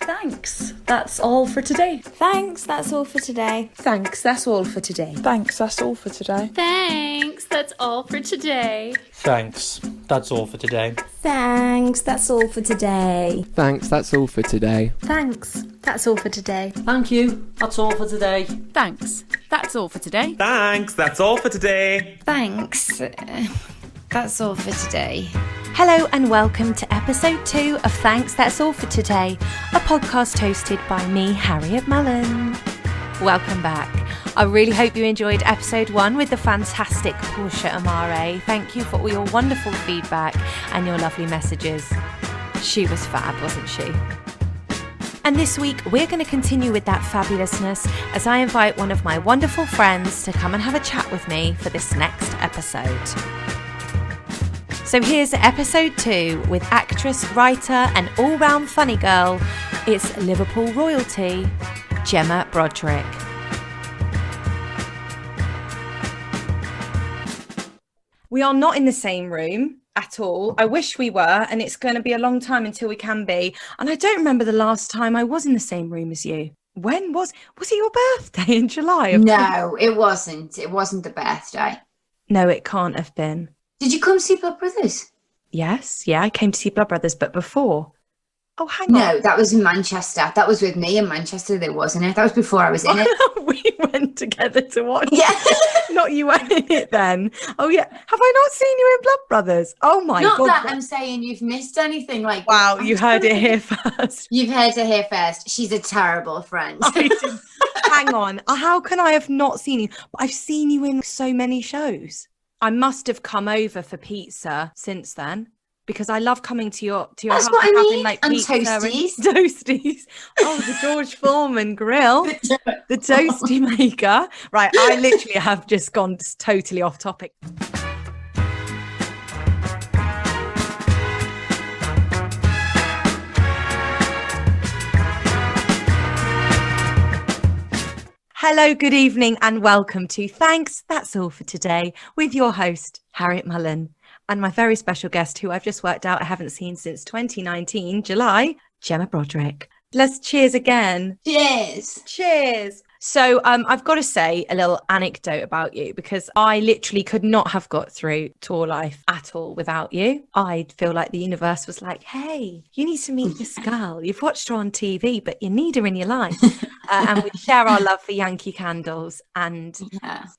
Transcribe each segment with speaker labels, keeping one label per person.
Speaker 1: Thanks, that's all for today.
Speaker 2: Thanks, that's all for today.
Speaker 1: Thanks, that's all for today.
Speaker 3: Thanks, that's all for today.
Speaker 4: Thanks, that's all for today.
Speaker 5: Thanks, that's all for today.
Speaker 2: Thanks, that's all for today.
Speaker 6: Thanks, that's all for today.
Speaker 4: Thanks, that's all for today.
Speaker 7: Thank you, that's all for today.
Speaker 4: Thanks, that's all for today.
Speaker 8: Thanks, that's all for today.
Speaker 2: Thanks, that's all for today.
Speaker 9: Hello and welcome to episode 2 of Thanks, That's All For Today, a podcast hosted by me, Harriette Mullen. Welcome back. I really hope you enjoyed episode 1 with the fantastic Portia Amare. Thank you for all your wonderful feedback and your lovely messages. She was fab, wasn't she? And this week, we're going to continue with that fabulousness as I invite one of my wonderful friends to come and have a chat with me for this next episode. So here's episode 2 with actress, writer and all-round funny girl. It's Liverpool royalty, Gemma Brodrick.
Speaker 1: We are not in the same room at all. I wish we were, and it's going to be a long time until we can be. And I don't remember the last time I was in the same room as you. When was it your birthday in July?
Speaker 10: No, it wasn't. It wasn't the birthday.
Speaker 1: No, it can't have been.
Speaker 10: Did you come see Blood Brothers?
Speaker 1: Yes, yeah, I came to see Blood Brothers, but before. Oh, hang on.
Speaker 10: No, that was in Manchester. That was with me in Manchester, there wasn't it? That was before I was in it.
Speaker 1: We went together to watch
Speaker 10: Yeah.
Speaker 1: Not you went in it then. Oh, yeah. Have I not seen you in Blood Brothers? Oh, my God.
Speaker 10: Not that I'm saying you've missed anything. Like,
Speaker 1: wow, you heard it here first.
Speaker 10: You've heard it here first. She's a terrible friend.
Speaker 1: Hang on. How can I have not seen you? I've seen you in so many shows. I must have come over for pizza since then because I love coming to your
Speaker 10: That's
Speaker 1: house
Speaker 10: what I
Speaker 1: and
Speaker 10: mean.
Speaker 1: having like
Speaker 10: And
Speaker 1: pizza
Speaker 10: toasties.
Speaker 1: and toasties. Oh, the George Foreman grill, the toasty maker. Right, I literally have just gone totally off topic. Hello, good evening, and welcome to Thanks, That's All For Today with your host, Harriette Mullen, and my very special guest who I've just worked out I haven't seen since 2019, July, Gemma Brodrick. Let's cheers again.
Speaker 10: Cheers.
Speaker 1: Cheers. So I've got to say a little anecdote about you because I literally could not have got through tour life at all without you. I feel like the universe was like, hey, you need to meet this girl. You've watched her on TV, but you need her in your life. And we share our love for Yankee Candles and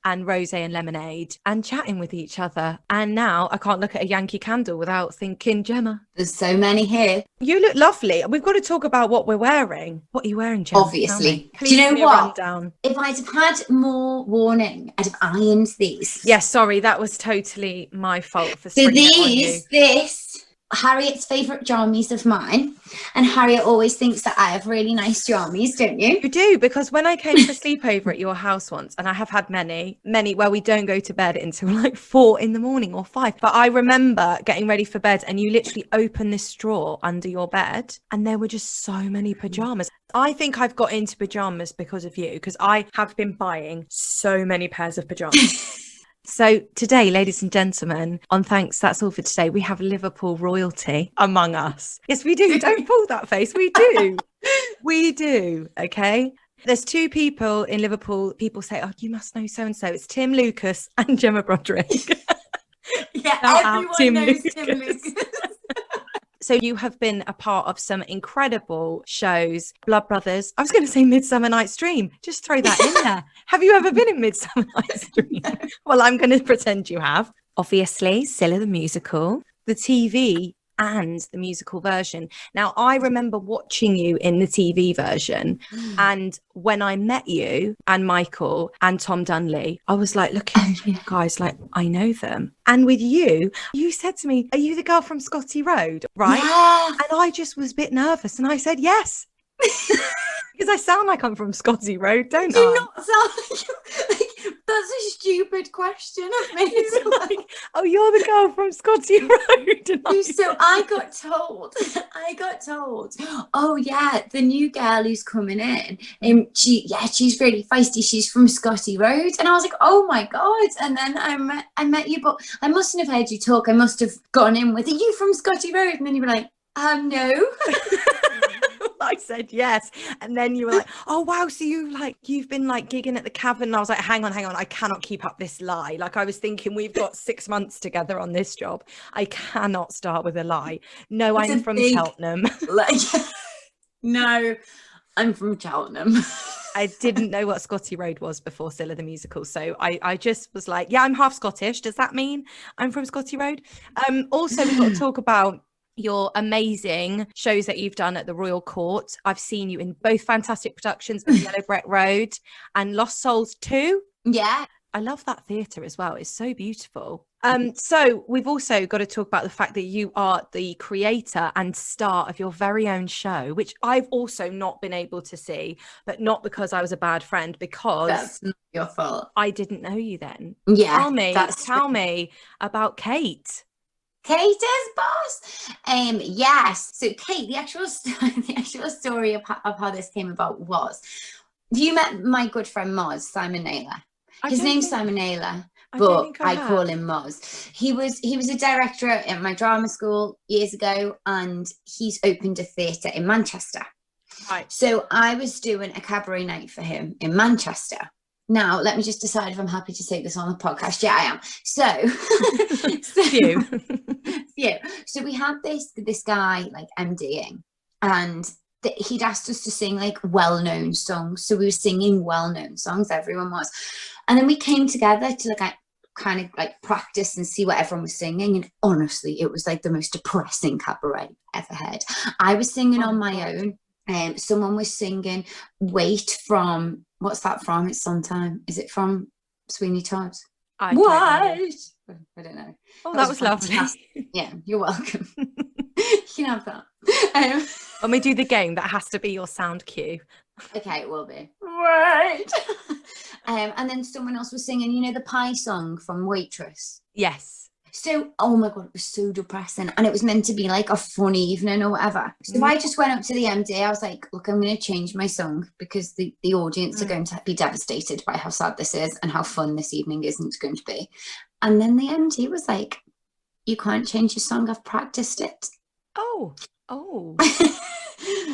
Speaker 1: rosé and lemonade and chatting with each other. And now I can't look at a Yankee Candle without thinking, Gemma.
Speaker 10: There's so many here.
Speaker 1: You look lovely. We've got to talk about what we're wearing. What are you wearing, Gemma?
Speaker 10: Obviously.
Speaker 1: Do
Speaker 10: you know what?
Speaker 1: Rundown.
Speaker 10: If I'd have had more warning, I'd have ironed these.
Speaker 1: Yeah, sorry, that was totally my fault for
Speaker 10: So
Speaker 1: springing it on you.
Speaker 10: this Harriette's favourite jammies of mine, and Harriette always thinks that I have really nice jammies, don't you?
Speaker 1: You do, because when I came for a sleepover at your house once, and I have had many where we don't go to bed until like 4 in the morning or 5, but I remember getting ready for bed and you literally opened this drawer under your bed and there were just so many pajamas. I think I've got into pajamas because of you, because I have been buying so many pairs of pajamas. So today, ladies and gentlemen, on Thanks, That's All For Today, we have Liverpool royalty among us. Yes, we do. Don't pull that face. We do. We do. Okay. There's 2 people in Liverpool. People say, oh, you must know so-and-so. It's Tim Lucas and Gemma Brodrick.
Speaker 10: Yeah, everyone knows Tim Lucas.
Speaker 1: So you have been a part of some incredible shows, Blood Brothers. I was going to say Midsummer Night's Dream. Just throw that in there. Have you ever been in Midsummer Night's Dream? Well, I'm going to pretend you have. Obviously, Cilla The Musical, the TV and the musical version. Now, I remember watching you in the TV version. And when I met you and Michael and Tom Dunley, I was like, look at you guys, like, I know them. And with you, you said to me, are you the girl from Scotty Road? Right?
Speaker 10: Yeah.
Speaker 1: And I just was a bit nervous. And I said, yes. Because I sound like I'm from Scotty Road, don't
Speaker 10: Do
Speaker 1: I?
Speaker 10: not sound like that's a stupid question of me.
Speaker 1: It's like, oh, you're the girl from Scotty Road. And
Speaker 10: So I got told, oh yeah, the new girl who's coming in, she's really feisty. She's from Scotty Road, and I was like, oh my god. And then I met you, but I mustn't have heard you talk. I must have gone in with, are you from Scotty Road? And then you were like, no.
Speaker 1: I said yes. And then you were like, oh wow, so you've been like gigging at the Cavern. And I was like, hang on, I cannot keep up this lie. Like I was thinking, we've got 6 months together on this job. I cannot start with a lie. No,
Speaker 10: It's
Speaker 1: I'm
Speaker 10: a
Speaker 1: from
Speaker 10: big-
Speaker 1: Cheltenham.
Speaker 10: Like, no, I'm from Cheltenham.
Speaker 1: I didn't know what Scotty Road was before Cilla the Musical. So I just was like, yeah, I'm half Scottish. Does that mean I'm from Scotty Road? Also, we've got to talk about your amazing shows that you've done at the Royal Court. I've seen you in both fantastic productions of Yellow Breck Road and Lost Souls 2.
Speaker 10: Yeah.
Speaker 1: I love that theatre as well. It's so beautiful. So we've also got to talk about the fact that you are the creator and star of your very own show, which I've also not been able to see, but not because I was a bad friend, because
Speaker 10: That's not your fault.
Speaker 1: I didn't know you then.
Speaker 10: Yeah.
Speaker 1: Tell me about Kate.
Speaker 10: Kate is boss. Yes. So Kate, the actual story of how this came about was, have you met my good friend Moz, Simon Naylor? His name's Simon Naylor, but I call him Moz. He was a director at my drama school years ago, and he's opened a theatre in Manchester.
Speaker 1: Right.
Speaker 10: So I was doing a cabaret night for him in Manchester. Now, let me just decide if I'm happy to say this on the podcast. Yeah, I am. So we had this guy like MDing, and he'd asked us to sing like well-known songs. So we were singing well-known songs, everyone was. And then we came together to like kind of like practice and see what everyone was singing. And honestly, it was like the most depressing cabaret I've ever had. I was singing on my own. Someone was singing Wait from, what's that from? It's Sondheim. Is it from Sweeney Todd?
Speaker 1: I don't
Speaker 10: know.
Speaker 1: Oh, that was lovely.
Speaker 10: Yeah, you're welcome. You can have that.
Speaker 1: When we do the game, that has to be your sound cue.
Speaker 10: Okay, it will be. Right. And then someone else was singing, you know, the pie song from Waitress.
Speaker 1: Yes.
Speaker 10: So, oh my God, it was so depressing. And it was meant to be like a fun evening or whatever. So I just went up to the MD. I was like, look, I'm going to change my song because the audience are going to be devastated by how sad this is and how fun this evening isn't going to be. And then the MD was like, you can't change your song. I've practiced it.
Speaker 1: Oh.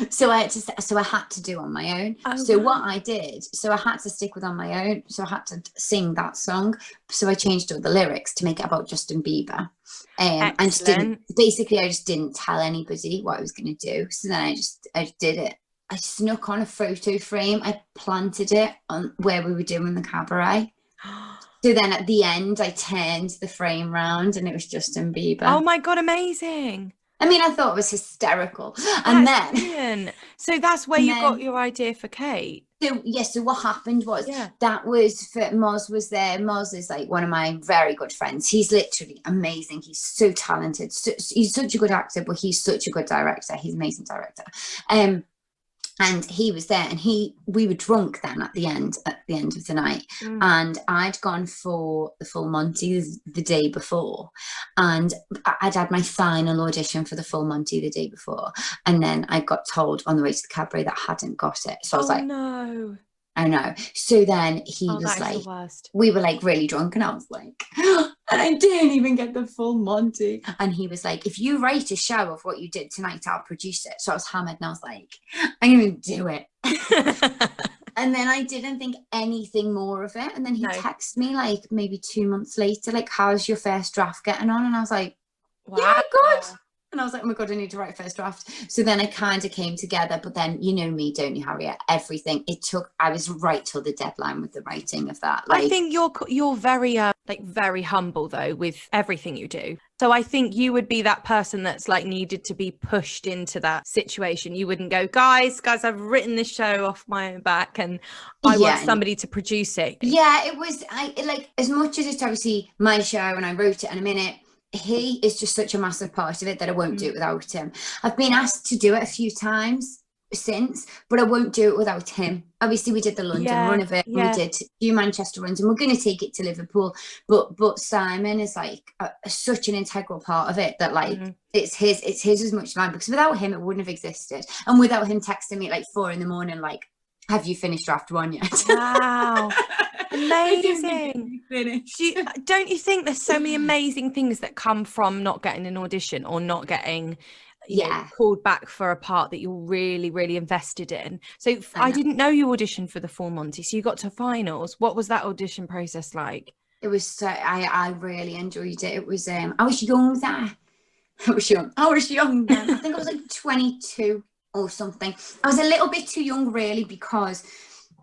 Speaker 10: So I had to do on my own. What I did, I had to stick with on my own. So I had to sing that song. So I changed all the lyrics to make it about Justin Bieber. And I just didn't tell anybody what I was going to do. So then I did it. I snuck on a photo frame. I planted it on where we were doing the cabaret. So then at the end, I turned the frame round and it was Justin Bieber.
Speaker 1: Oh my God, amazing.
Speaker 10: I mean, I thought it was hysterical. And then...
Speaker 1: Brilliant. So that's where you got your idea for Kate.
Speaker 10: So what happened was that was for Moz was there. Moz is like one of my very good friends. He's literally amazing. He's so talented. He's such a good actor, but he's such a good director. He's an amazing director. And he was there, and we were drunk then at the end of the night. And I'd gone for the Full Monty the day before, and I'd had my final audition for the Full Monty the day before, and then I got told on the way to the cabaret that I hadn't got it. So I was like,
Speaker 1: no.
Speaker 10: I know. So then he was like, we were like really drunk, and I was like, and I didn't even get the Full Monty. And he was like, if you write a show of what you did tonight, I'll produce it. So I was hammered, and I was like, I'm going to do it. And then I didn't think anything more of it. And then he texted me like maybe 2 months later, like, how's your first draft getting on? And I was like, yeah, good. And I was like, oh my God, I need to write a first draft. So then I kind of came together. But then, you know me, don't you, Harriette? Everything. I was right till the deadline with the writing of that.
Speaker 1: I think you're very very humble though with everything you do. So I think you would be that person that's like needed to be pushed into that situation. You wouldn't go, guys, I've written this show off my own back and I want somebody to produce it.
Speaker 10: Yeah, it was as much as it's obviously my show and I wrote it in a minute. He is just such a massive part of it that I won't do it without him. I've been asked to do it a few times since, but I won't do it without him. Obviously, we did the London run of it. We did a few Manchester runs, and we're going to take it to Liverpool. But Simon is like such an integral part of it that it's his as much as mine, because without him, it wouldn't have existed. And without him texting me at like 4 a.m, like, have you finished draft 1 yet?
Speaker 1: Wow. Amazing. Don't you think there's so many amazing things that come from not getting an audition or not getting you know, called back for a part that you're really, really invested in. So I didn't know you auditioned for the full Monty. So you got to finals. What was that audition process like?
Speaker 10: It was so, I really enjoyed it. It was, I was young then. I was young then. I think I was like 22 or something. I was a little bit too young really, because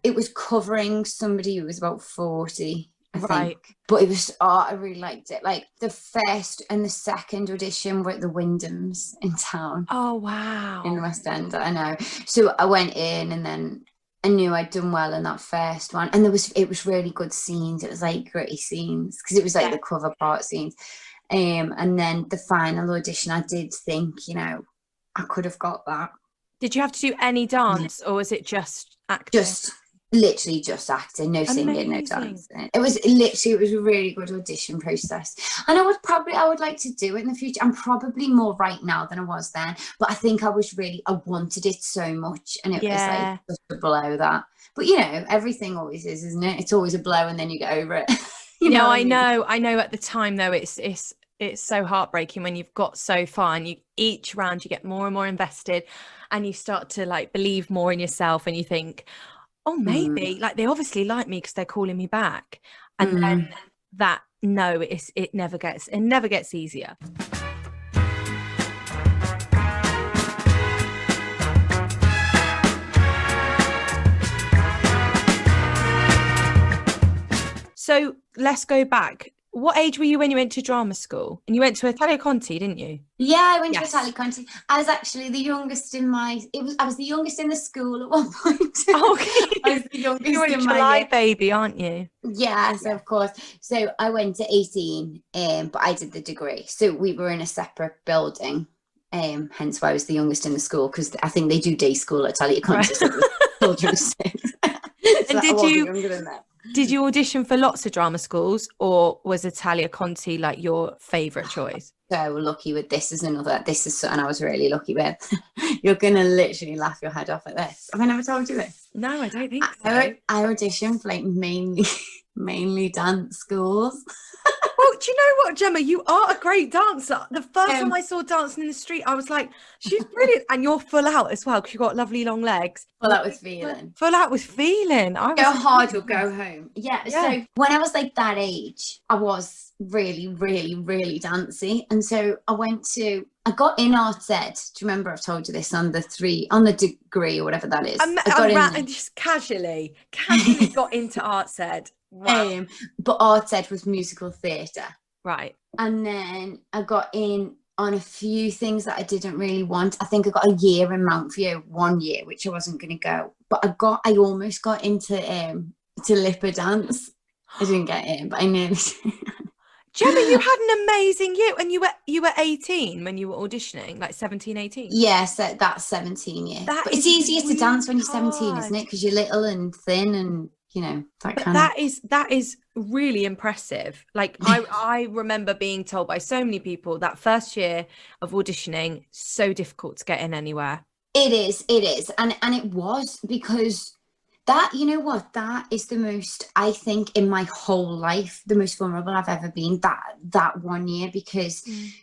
Speaker 10: it was covering somebody who was about 40, I think. But it was, I really liked it. Like the first and the second audition were at the Wyndhams in town.
Speaker 1: Oh, wow.
Speaker 10: In the West End, I know. So I went in, and then I knew I'd done well in that first one. And it was really good scenes. It was like gritty scenes, because it was like the cover part scenes. And then the final audition, I did think, you know, I could have got that.
Speaker 1: Did you have to do any dance, or was it just acting?
Speaker 10: Literally just acting, no singing, no dancing. It was a really good audition process. And I would like to do it in the future. I'm probably more right now than I was then, but I think I wanted it so much, and it was like just a blow that. But you know, everything always is, isn't it? It's always a blow, and then you get over it.
Speaker 1: I know at the time though, it's so heartbreaking when you've got so far, and each round you get more and more invested, and you start to like believe more in yourself, and you think, oh, maybe like they obviously like me because they're calling me back. And then that, no, it never gets easier. So let's go back. What age were you when you went to drama school? And you went to Italia Conti, didn't you?
Speaker 10: Yeah, I went to Italia Conti. I was actually the youngest I was the youngest in the school at one point.
Speaker 1: Okay.
Speaker 10: I was the youngest.
Speaker 1: You're a July baby, aren't you?
Speaker 10: Yes, of course. So I went to 18, but I did the degree. So we were in a separate building. Hence why I was the youngest in the school, because I think they do day school at Italia Conti. So children 6.
Speaker 1: And did you audition for lots of drama schools, or was Italia Conti like your favourite choice?
Speaker 10: So lucky with this is something I was really lucky with. You're gonna literally laugh your head off at this. Have I never told you this?
Speaker 1: No, I don't think so.
Speaker 10: I auditioned for like mainly dance schools.
Speaker 1: Well, do you know what, Gemma? You are a great dancer. The first time I saw dancing in the street, I was like, she's brilliant. And you're full out as well, because you've got lovely long legs.
Speaker 10: Full out with feeling.
Speaker 1: Full out with feeling.
Speaker 10: Go hard or go home. Yeah. So when I was like that age, I was really, really, really dancey. And so I got in arts ed. Do you remember I've told you this on the degree or whatever that is?
Speaker 1: I just casually got into arts ed. Wow.
Speaker 10: But arts ed was musical theatre.
Speaker 1: Right.
Speaker 10: And then I got in on a few things that I didn't really want. I think I got a year in Mountview, 1 year, which I wasn't going to go. But I almost got into Lipper dance. I didn't get in, but I nearly
Speaker 1: Gemma, you had an amazing year, and you were 18 when you were auditioning, like 17, 18.
Speaker 10: Yes, that's 17 years. But it's easier to dance when you're 17, isn't it? Because you're little and thin, and you know that
Speaker 1: is really impressive. Like I remember being told by so many people that first year of auditioning, so difficult to get in anywhere.
Speaker 10: It is, and it was, because that, you know what, that is the most, I think, in my whole life, the most vulnerable I've ever been, that 1 year, because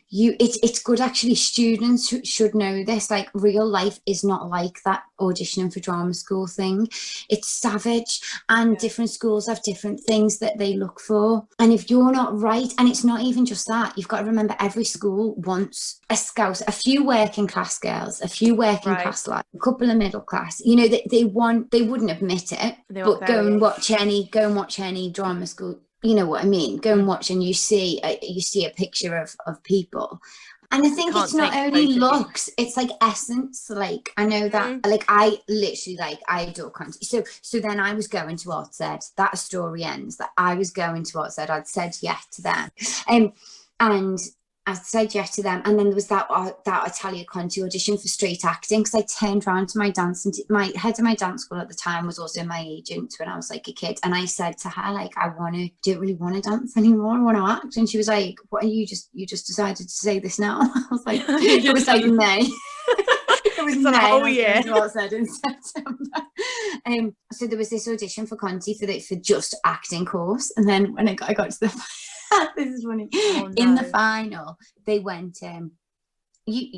Speaker 10: it's good, actually. Students should know this. Like, real life is not like that auditioning for drama school thing. It's savage, and different schools have different things that they look for. And if you're not right, and it's not even just that, you've got to remember every school wants a scout, a few working class girls, a few working class lads, a couple of middle class. You know, they wouldn't admit it, but go and watch any drama school. You know what I mean? Go and watch, and you see a picture of people. And I think it's not only looks, it's like essence. Like, I know that, like, I literally, like, I adore Conti. So then I was going to arts ed. That story ends that I was going to arts ed. I'd said yes to them. And I said yes to them. And then there was that Italia Conti audition for straight acting, because I turned around to my head of my dance school at the time was also my agent when I was like a kid. And I said to her, like, don't really want to dance anymore. I want to act. And she was like, what are you just decided to say this now? I was like, it was like May. It was May.
Speaker 1: Whole year.
Speaker 10: I said in September. So there was this audition for Conti for just acting course. And then when I got to the this is funny. Oh, no. In the final, they went,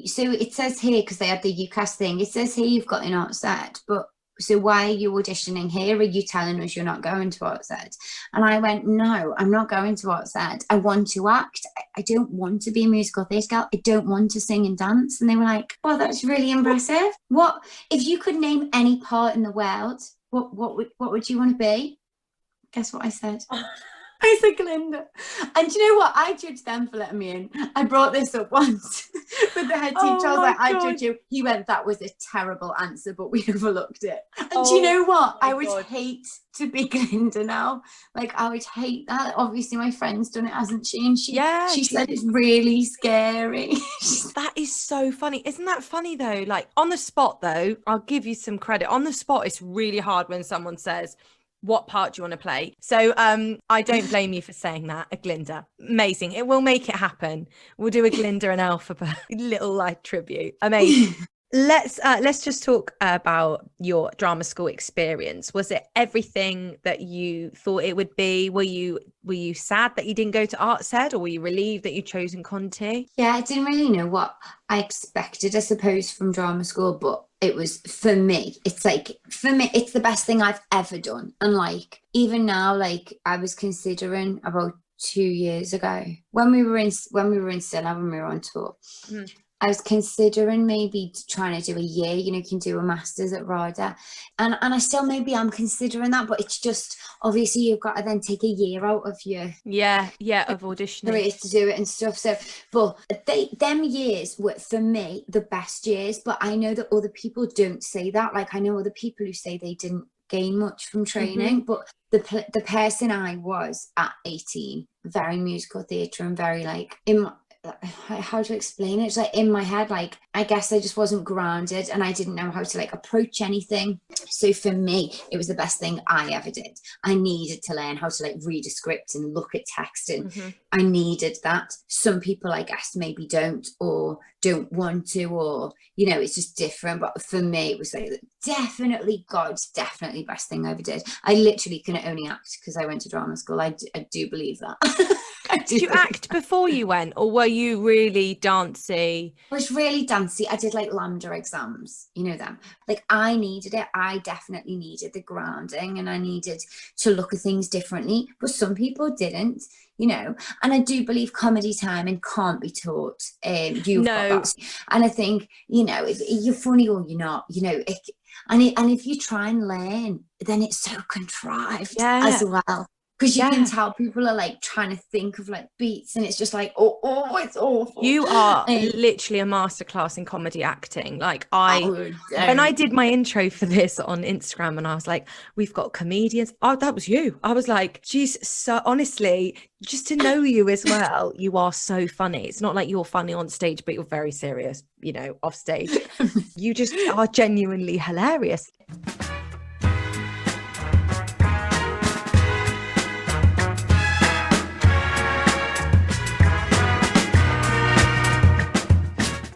Speaker 10: so it says here, because they had the UCAS thing, it says here you've got an art set, but so why are you auditioning here? Are you telling us you're not going to art set? And I went, no, I'm not going to art set. I want to act. I don't want to be a musical theatre girl. I don't want to sing and dance. And they were like, well, that's really impressive. What if you could name any part in the world? What would you want to be? Guess what I said? I said Glinda. And do you know what? I judged them for letting me in. I brought this up once with the head teacher. I was like, I judge you. He went, that was a terrible answer, but we overlooked it. And do you know what? I would hate to be Glinda now. Like, I would hate that. Obviously, my friend's done it, hasn't she? And she said it's really scary.
Speaker 1: That is so funny. Isn't that funny, though? Like, on the spot, though, I'll give you some credit. On the spot, it's really hard when someone says, what part do you want to play? So I don't blame you for saying that. A Glinda. Amazing. It will make it happen. We'll do a Glinda and Alphaba little like tribute. Amazing. Let's just talk about your drama school experience. Was it everything that you thought it would be? Were you sad that you didn't go to Arts Ed, or were you relieved that you'd chosen Conti?
Speaker 10: Yeah, I didn't really know what I expected, I suppose, from drama school, but it was, for me, it's the best thing I've ever done. And like, even now, like, I was considering about 2 years ago when we were in Cilla, when we were on tour. I was considering maybe trying to do a year, you can do a master's at RADA. And I still maybe I'm considering that, but it's just, obviously you've got to then take a year out of your
Speaker 1: of auditioning
Speaker 10: to do it and stuff. So, but them years were, for me, the best years. But I know that other people don't say that. Like, I know other people who say they didn't gain much from training, but the person I was at 18, very musical theatre and very like, how to explain it? It's like in my head, like, I guess I just wasn't grounded and I didn't know how to like approach anything. So for me, it was the best thing I ever did. I needed to learn how to like read a script and look at text, and I needed that. Some people, I guess, maybe don't want to, or it's just different. But for me, it was like definitely best thing I ever did. I literally can only act because I went to drama school. I do believe that.
Speaker 1: Did you act before you went, or were you really dancey?
Speaker 10: I was really dancey. I did like Lambda exams, them. Like, I needed it. I definitely needed the grounding, and I needed to look at things differently. But some people didn't, And I do believe comedy timing can't be taught. And I think, if you're funny or you're not, and if you try and learn, then it's so contrived as well. Because you can tell people are like trying to think of like beats, and it's just like, oh, it's awful.
Speaker 1: You are literally a masterclass in comedy acting. Like, when I did my intro for this on Instagram, and I was like, we've got comedians. Oh, that was you. I was like, geez, so honestly, just to know you as well, you are so funny. It's not like you're funny on stage, but you're very serious, off stage. You just are genuinely hilarious.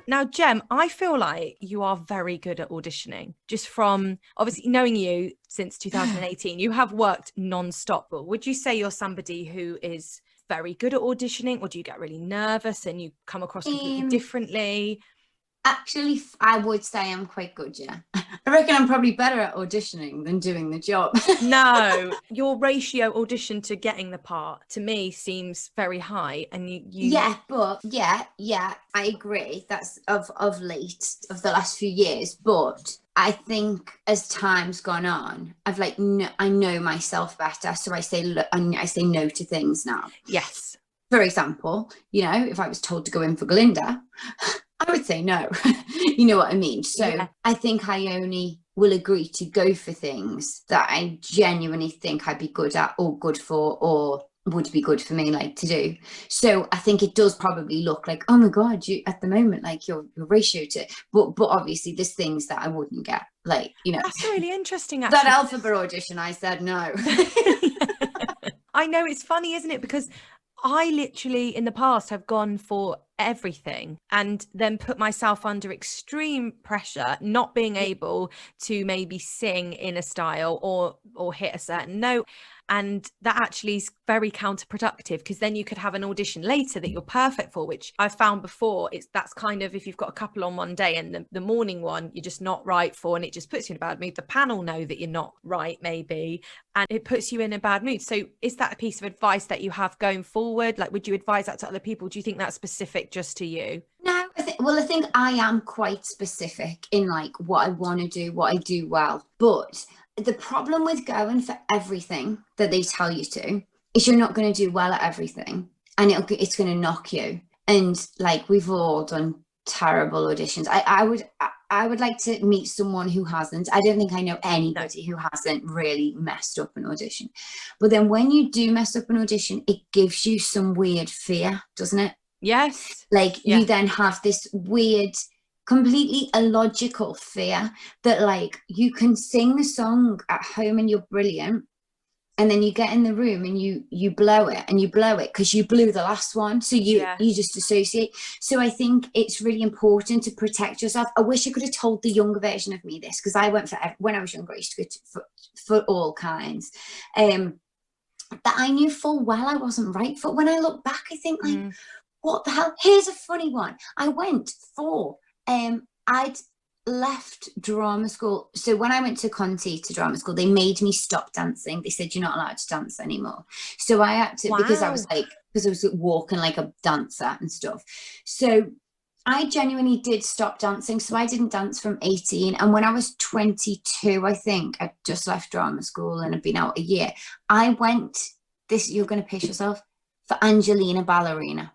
Speaker 1: Now, Gem, I feel like you are very good at auditioning. Just from obviously knowing you since 2018, you have worked non-stop. But would you say you're somebody who is very good at auditioning, or do you get really nervous and you come across completely differently?
Speaker 10: Actually, I would say I'm quite good, yeah. I reckon I'm probably better at auditioning than doing the job.
Speaker 1: No, your ratio audition to getting the part, to me, seems very high. And you...
Speaker 10: Yeah, but I agree. That's of late, of the last few years. But I think as time's gone on, I've like, I know myself better. So I say no to things now.
Speaker 1: Yes.
Speaker 10: For example, if I was told to go in for Glinda, I would say no. You know what I mean? So I think I only will agree to go for things that I genuinely think I'd be good at, or good for, or would be good for me, like, to do. So I think it does probably look like, oh my God, you at the moment, like, your ratio to, but obviously there's things that I wouldn't get, like,
Speaker 1: That's really interesting, actually.
Speaker 10: That Alphaba audition, I said no.
Speaker 1: I know, it's funny, isn't it? Because I literally in the past have gone for everything, and then put myself under extreme pressure, not being able to maybe sing in a style or hit a certain note. And that actually is very counterproductive, because then you could have an audition later that you're perfect for, which I've found before. That's kind of, if you've got a couple on one day and the morning one you're just not right for, and it just puts you in a bad mood. The panel know that you're not right, maybe, and it puts you in a bad mood. So is that a piece of advice that you have going forward? Like, would you advise that to other people? Do you think that's specific just to you?
Speaker 10: No, I think I am quite specific in like what I want to do, what I do well. But the problem with going for everything that they tell you to is you're not going to do well at everything, and it's going to knock you. And like, we've all done terrible auditions. I would like to meet someone who hasn't. I don't think I know anybody who hasn't really messed up an audition. But then when you do mess up an audition, it gives you some weird fear, doesn't it?
Speaker 1: Yes.
Speaker 10: Like, you then have this weird, completely illogical fear that like you can sing the song at home and you're brilliant, and then you get in the room and you blow it because you blew the last one, so you just associate. So I think it's really important to protect yourself. I wish I could have told the younger version of me this, because I went for, when I was younger, I used to go for all kinds that I knew full well I wasn't right for. When I look back, I think like, what the hell? Here's a funny one. I went for I'd left drama school. So when I went to Conti to drama school, they made me stop dancing. They said, you're not allowed to dance anymore. So I had to, because I was walking like a dancer and stuff. So I genuinely did stop dancing. So I didn't dance from 18. And when I was 22, I think I'd just left drama school and had been out a year. I went, you're going to piss yourself, for Angelina Ballerina.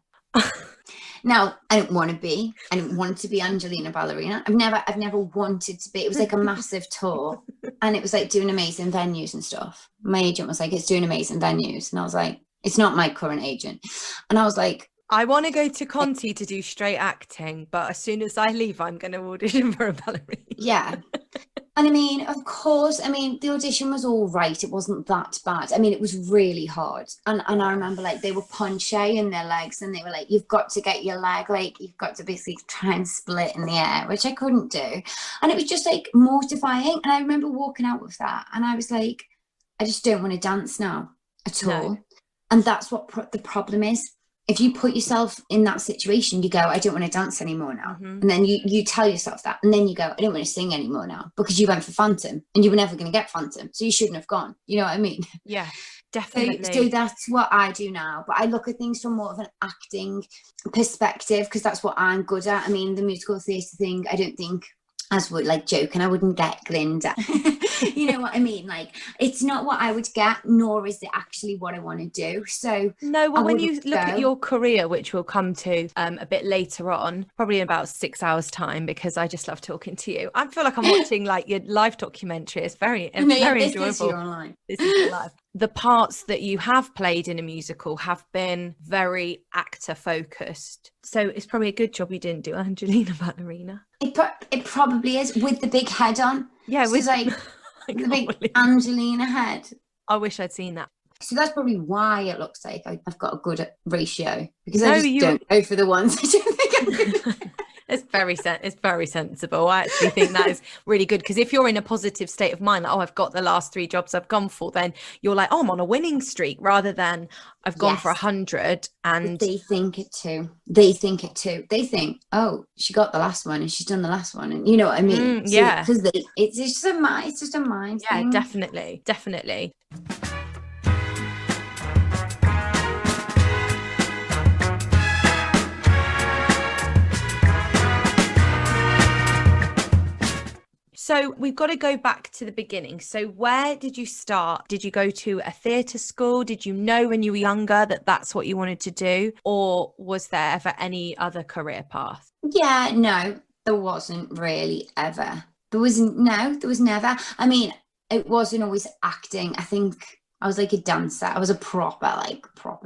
Speaker 10: Now, I didn't want to be Angelina Ballerina. I've never wanted to be. It was like a massive tour, and it was like doing amazing venues and stuff. My agent was like, it's doing amazing venues. And I was like, it's not my current agent. And I was like,
Speaker 1: I want to go to Conti to do straight acting, but as soon as I leave, I'm going to audition for a ballerina.
Speaker 10: Yeah. And I mean, of course, the audition was all right. It wasn't that bad. I mean, it was really hard. And I remember like they were punchy in their legs, and they were like, you've got to get your leg, like you've got to basically try and split in the air, which I couldn't do. And it was just like mortifying. And I remember walking out with that, and I was like, I just don't want to dance now at all. And that's what the problem is. If you put yourself in that situation, you go, I don't want to dance anymore now. And then you tell yourself that. And then you go, I don't want to sing anymore now, because you went for Phantom and you were never going to get Phantom. So you shouldn't have gone. You know what I mean?
Speaker 1: Yeah, definitely.
Speaker 10: So that's what I do now. But I look at things from more of an acting perspective, because that's what I'm good at. I mean, the musical theatre thing, I don't think, as would like joking, I wouldn't get Glinda. You know what I mean? Like, it's not what I would get, nor is it actually what I want to do. So
Speaker 1: no, well, when you look at your career, which we'll come to a bit later on, probably in about 6 hours time, because I just love talking to you. I feel like I'm watching like your live documentary. It's very enjoyable.
Speaker 10: This is your life.
Speaker 1: This is your life. The parts that you have played in a musical have been very actor focused. So it's probably a good job you didn't do Angelina Ballerina.
Speaker 10: It probably is, with the big head on. Yeah, with like the big Angelina head.
Speaker 1: I wish I'd seen that.
Speaker 10: So that's probably why it looks like I've got a good ratio, because I just don't go for the ones I don't think I'm good.
Speaker 1: It's very sensible. I actually think that is really good, because if you're in a positive state of mind, like, oh, I've got the last 3 jobs I've gone for, then you're like, oh, I'm on a winning streak, rather than I've gone for 100. And
Speaker 10: they think it too. They think, oh, she got the last one and she's done the last one, and you know what I mean?
Speaker 1: Yeah,
Speaker 10: because it's just a mind thing.
Speaker 1: Definitely. So we've got to go back to the beginning. So where did you start? Did you go to a theatre school? Did you know when you were younger that that's what you wanted to do? Or was there ever any other career path?
Speaker 10: Yeah, no, there wasn't really ever. There was never. I mean, it wasn't always acting. I think I was like a dancer. I was a proper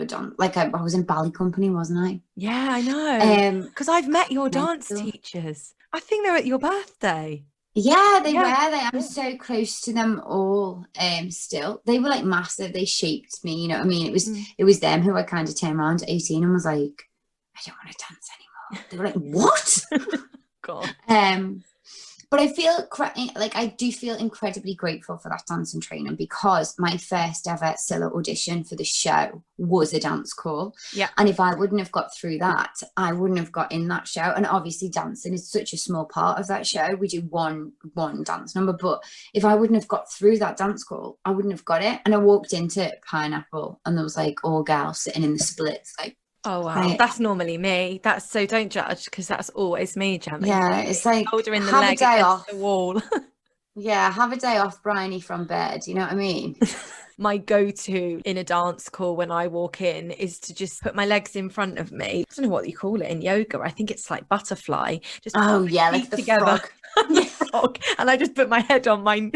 Speaker 10: dance. Like I was in ballet company, wasn't I?
Speaker 1: Yeah, I know. Because I've met your dance teachers. I think they're at your birthday.
Speaker 10: Yeah, they were. I'm so close to them all. Still, they were like massive. They shaped me. You know what I mean? It was them who I kind of turned around at 18 and was like, I don't want to dance anymore. They were like, what?
Speaker 1: God.
Speaker 10: But I feel like I do feel incredibly grateful for that dancing training, because my first ever Cilla audition for the show was a dance call.
Speaker 1: Yeah.
Speaker 10: And if I wouldn't have got through that, I wouldn't have got in that show. And obviously dancing is such a small part of that show. We do one dance number, but if I wouldn't have got through that dance call, I wouldn't have got it. And I walked into Pineapple and there was like all girls sitting in the splits, like,
Speaker 1: Oh wow, that's normally me. That's so don't judge, because that's always me, Gemma.
Speaker 10: yeah, it's like
Speaker 1: Shoulder in the
Speaker 10: have
Speaker 1: leg
Speaker 10: a day
Speaker 1: against
Speaker 10: off.
Speaker 1: the wall.
Speaker 10: Yeah, have a day off, Bryony, from bed. You know what I mean?
Speaker 1: My go-to in a dance call when I walk in is to just put my legs in front of me. I don't know what you call it in yoga. I think it's like butterfly. Just
Speaker 10: Oh
Speaker 1: put my
Speaker 10: yeah,
Speaker 1: feet
Speaker 10: like the
Speaker 1: together.
Speaker 10: frog.
Speaker 1: Frog, and I just put my head on my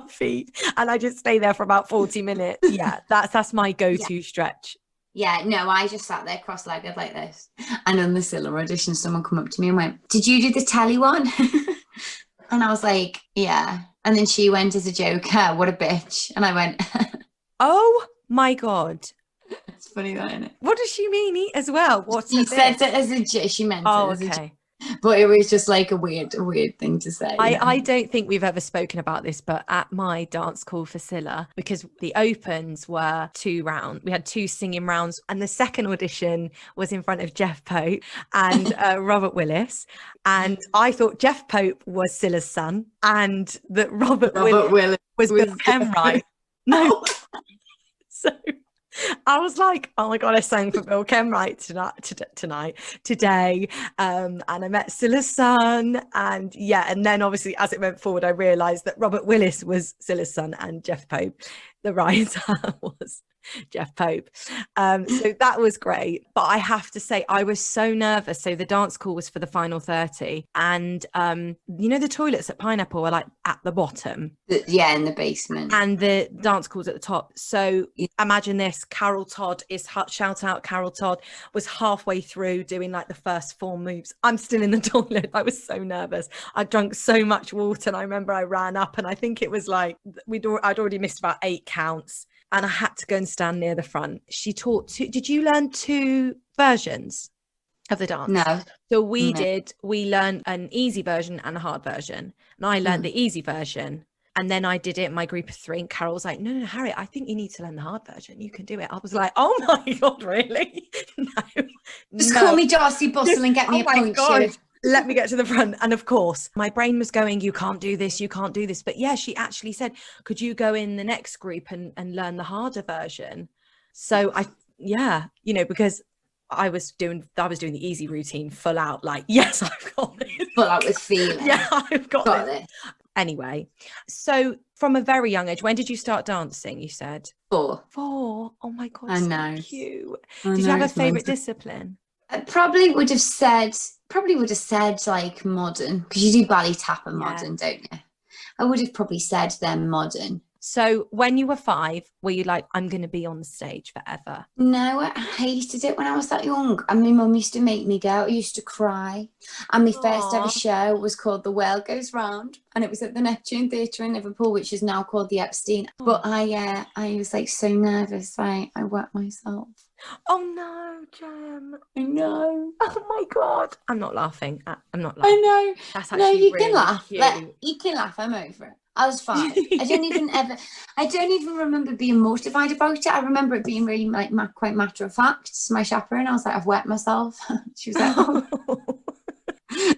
Speaker 1: feet and I just stay there for about 40 minutes. Yeah, that's my go-to stretch.
Speaker 10: Yeah, no, I just sat there cross-legged like this. And on the Cilla audition, someone come up to me and went, "Did you do the telly one?" And I was like, "Yeah." And then she went as a joker, "What a bitch." And I went,
Speaker 1: Oh my God.
Speaker 10: it's funny that, isn't it?
Speaker 1: What does she mean as well? What's
Speaker 10: She
Speaker 1: a
Speaker 10: said
Speaker 1: bit?
Speaker 10: it as a joke. She meant
Speaker 1: Oh,
Speaker 10: it as a joke.
Speaker 1: okay.
Speaker 10: But it was just like a weird thing to say.
Speaker 1: I don't think we've ever spoken about this, but at my dance call for Cilla, because the opens were 2 rounds, we had 2 singing rounds, and the second audition was in front of Jeff Pope and Robert Willis. And I thought Jeff Pope was Cilla's son, and that Robert Willis was Bill Kenwright. No. So I was like, oh my God, I sang for Bill Kenwright today. And I met Cilla's son. And yeah, and then obviously as it went forward, I realised that Robert Willis was Cilla's son and Jeff Pope, the writer, was Jeff Pope. So that was great. But I have to say, I was so nervous. So the dance call was for the final 30. And you know, the toilets at Pineapple are like at the bottom.
Speaker 10: Yeah, in the basement.
Speaker 1: And the dance call's at the top. So imagine this, Carol Todd is, shout out Carol Todd, was halfway through doing like the first 4 moves. I'm still in the toilet. I was so nervous. I drank so much water. And I remember I ran up and I think it was like, I'd already missed about 8 counts. And I had to go and stand near the front. She taught did you learn 2 versions of the dance?
Speaker 10: No.
Speaker 1: So we learned an easy version and a hard version. And I learned the easy version. And then I did it in my group of 3. And Carol was like, no, Harriet, I think you need to learn the hard version. You can do it. I was like, oh my God, really? No.
Speaker 10: Just call me Darcy Bustle and get me a point shoot.
Speaker 1: Let me get to the front. And of course, my brain was going, you can't do this, you can't do this. But yeah, she actually said, could you go in the next group and learn the harder version? So because I was doing the easy routine full out, like, yes, I've got this.
Speaker 10: Full out with feeling.
Speaker 1: Yeah, I've got this. Anyway, so from a very young age, when did you start dancing, you said?
Speaker 10: 4.
Speaker 1: 4. Oh my God,
Speaker 10: I
Speaker 1: so
Speaker 10: know.
Speaker 1: cute. Did you have a favourite discipline?
Speaker 10: I probably would have said like modern, because you do ballet tap and modern, don't you? I would have probably said then modern.
Speaker 1: So when you were 5, were you like, I'm going to be on the stage forever?
Speaker 10: No, I hated it when I was that young. And my mum used to make me go. I used to cry. And my first ever show was called The World Goes Round. And it was at the Neptune Theatre in Liverpool, which is now called the Epstein. But I was like so nervous. I wet myself.
Speaker 1: Oh no, Gem.
Speaker 10: I know.
Speaker 1: Oh my God. I'm not laughing. I know. That's actually
Speaker 10: No, you
Speaker 1: really
Speaker 10: can laugh.
Speaker 1: cute.
Speaker 10: You can laugh. I'm over it. I was 5. I don't even remember being mortified about it. I remember it being really like quite matter of fact. My chaperone, I was like, I've wet myself. She was like, oh.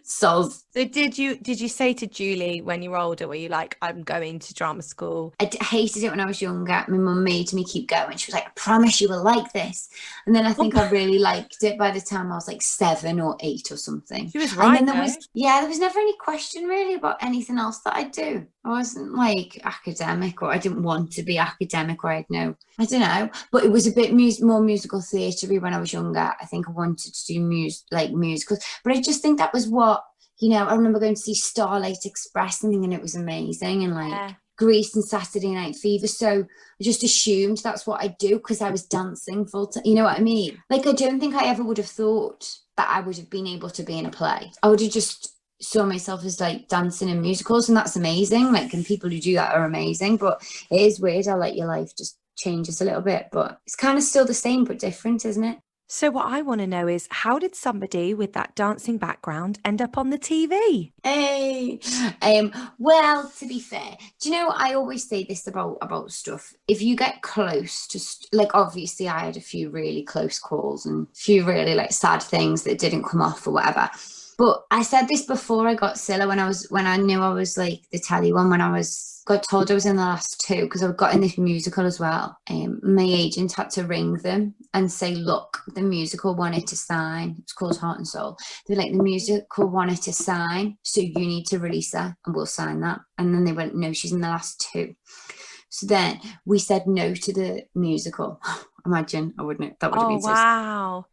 Speaker 10: Soz.
Speaker 1: So did you say to Julie when you were older, were you like, I'm going to drama school?
Speaker 10: I hated it when I was younger. My mum made me keep going. She was like, I promise you will like this. And then I think I really liked it by the time I was like 7 or 8 or something.
Speaker 1: She was right.
Speaker 10: And then there was never any question really about anything else that I'd do. I wasn't like academic, or I didn't want to be academic, or I don't know. But it was a bit more musical theatre-y when I was younger. I think I wanted to do musicals. But I just think that was what, I remember going to see Starlight Express and thinking it was amazing, and Grease and Saturday Night Fever. So I just assumed that's what I'd do because I was dancing full time. You know what I mean? Like, I don't think I ever would have thought that I would have been able to be in a play. I would have just saw myself as like dancing in musicals, and that's amazing. Like, and people who do that are amazing. But it is weird how like your life just changes a little bit, but it's kind of still the same but different, isn't it?
Speaker 9: So what I want to know is, how did somebody with that dancing background end up on the TV?
Speaker 10: Hey, well, to be fair, do you know, I always say this about stuff. If you get close to, like, obviously I had a few really close calls and a few really like sad things that didn't come off or whatever. But I said this before I got Cilla, when I knew I was like the telly one, when I got told I was in the last two, because I got in this musical as well. My agent had to ring them and say, look, the musical wanted to sign. It's called Heart and Soul. They're like, the musical wanted to sign, so you need to release her and we'll sign that. And then they went, no, she's in the last two. So then we said no to the musical. Imagine, that would have been so
Speaker 9: wow.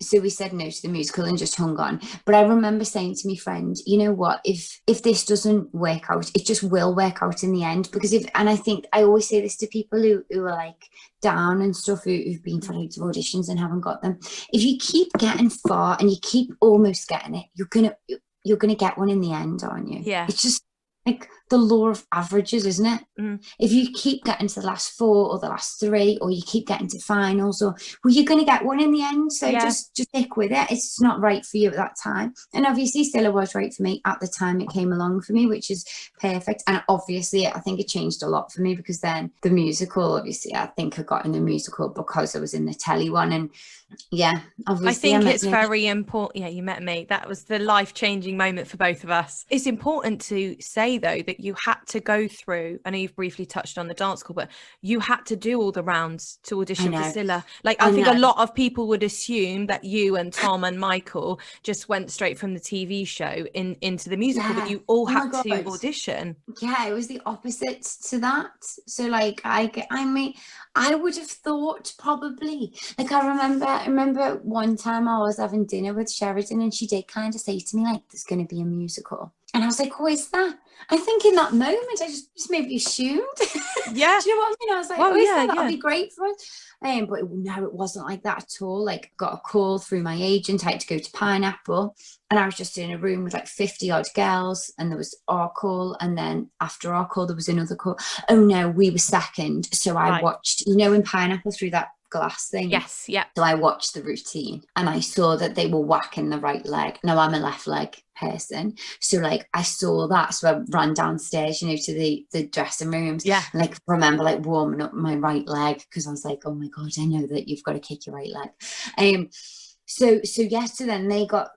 Speaker 10: So we said no to the musical and just hung on. But I remember saying to my friend, you know what, if this doesn't work out, it just will work out in the end. Because and I think I always say this to people who are like down and stuff, who've been for loads of auditions and haven't got them. If you keep getting far and you keep almost getting it, you're gonna get one in the end, aren't you?
Speaker 9: Yeah.
Speaker 10: It's just like the law of averages, isn't it? If you keep getting to the last four or the last three, or you keep getting to finals, well, you're going to get one in the end. So just stick with it. It's not right for you at that time. And obviously Stella was right for me at the time it came along for me, which is perfect. And obviously I think it changed a lot for me, because then the musical, obviously I think I got in the musical because I was in the telly one. And yeah, obviously
Speaker 1: I think it's very important. Yeah, you met me. That was the life-changing moment for both of us. It's important to say, though, that you had to go through, I know you've briefly touched on the dance school, but you had to do all the rounds to audition for Cilla. Like, I think a lot of people would assume that you and Tom and Michael just went straight from the TV show into the musical, but you all had to audition.
Speaker 10: Yeah, it was the opposite to that. So like, I mean, I would have thought probably, like, I remember one time I was having dinner with Sheridan and she did kind of say to me, like, there's going to be a musical. And I was like, oh, is that? I think in that moment, I just maybe assumed.
Speaker 1: Yeah.
Speaker 10: Do you know what I mean? I was like, that'll be great for us. But no, it wasn't like that at all. Like, got a call through my agent. I had to go to Pineapple. And I was just in a room with like 50 odd girls. And there was our call. And then after our call, there was another call. Oh no, we were second. So I watched, in Pineapple through that glass thing.
Speaker 1: Yes, yeah.
Speaker 10: So I watched the routine and I saw that they were whacking the right leg. Now I'm a left leg person, so like I saw that, so I ran downstairs, to the dressing rooms. Yeah. And, like, remember like warming up my right leg, because I was like, oh my god, I know that you've got to kick your right leg. So then they got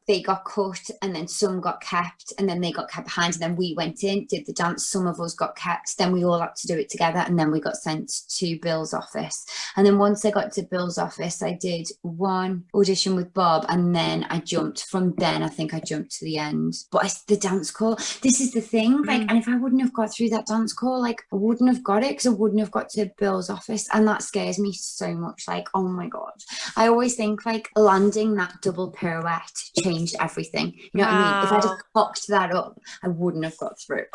Speaker 10: cut, and then some got kept, and then they got kept behind, and then we went in, did the dance, some of us got kept, then we all had to do it together, and then we got sent to Bill's office. And then once I got to Bill's office, I did one audition with Bob, and then I jumped from then, I think I jumped to the end. But the dance call, this is the thing, like, and if I wouldn't have got through that dance call, like, I wouldn't have got it, because I wouldn't have got to Bill's office, and that scares me so much. Like, oh my god, I always think like landing that double pirouette changed everything. You know what I mean? If I'd have cocked that up, I wouldn't have got through.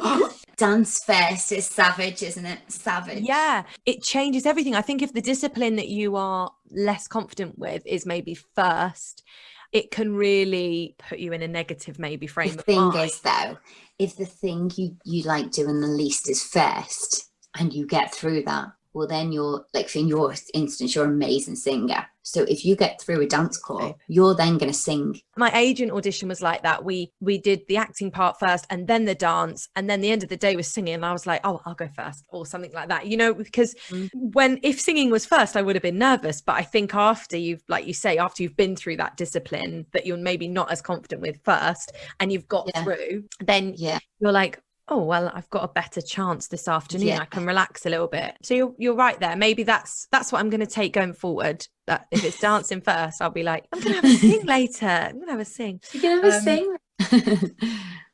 Speaker 10: Dance first is savage, isn't it? Savage.
Speaker 1: Yeah, it changes everything. I think if the discipline that you are less confident with is maybe first, it can really put you in a negative maybe frame of mind.
Speaker 10: The thing is, though, if the thing you like doing the least is first and you get through that, well, then you're, like, in your instance, you're an amazing singer. So if you get through a dance call, you're then going to sing.
Speaker 1: My agent audition was like that. We did the acting part first and then the dance, and then the end of the day was singing. And I was like, oh, I'll go first, or something like that, because if singing was first, I would have been nervous. But I think after you've been through that discipline that you're maybe not as confident with first, and you've got through, then you're like, oh, well, I've got a better chance this afternoon. Yeah. I can relax a little bit. So you're right there. Maybe that's what I'm going to take going forward. That if it's dancing first, I'll be like, I'm going to have a sing later. I'm going to have a sing.
Speaker 10: You're going to have a sing?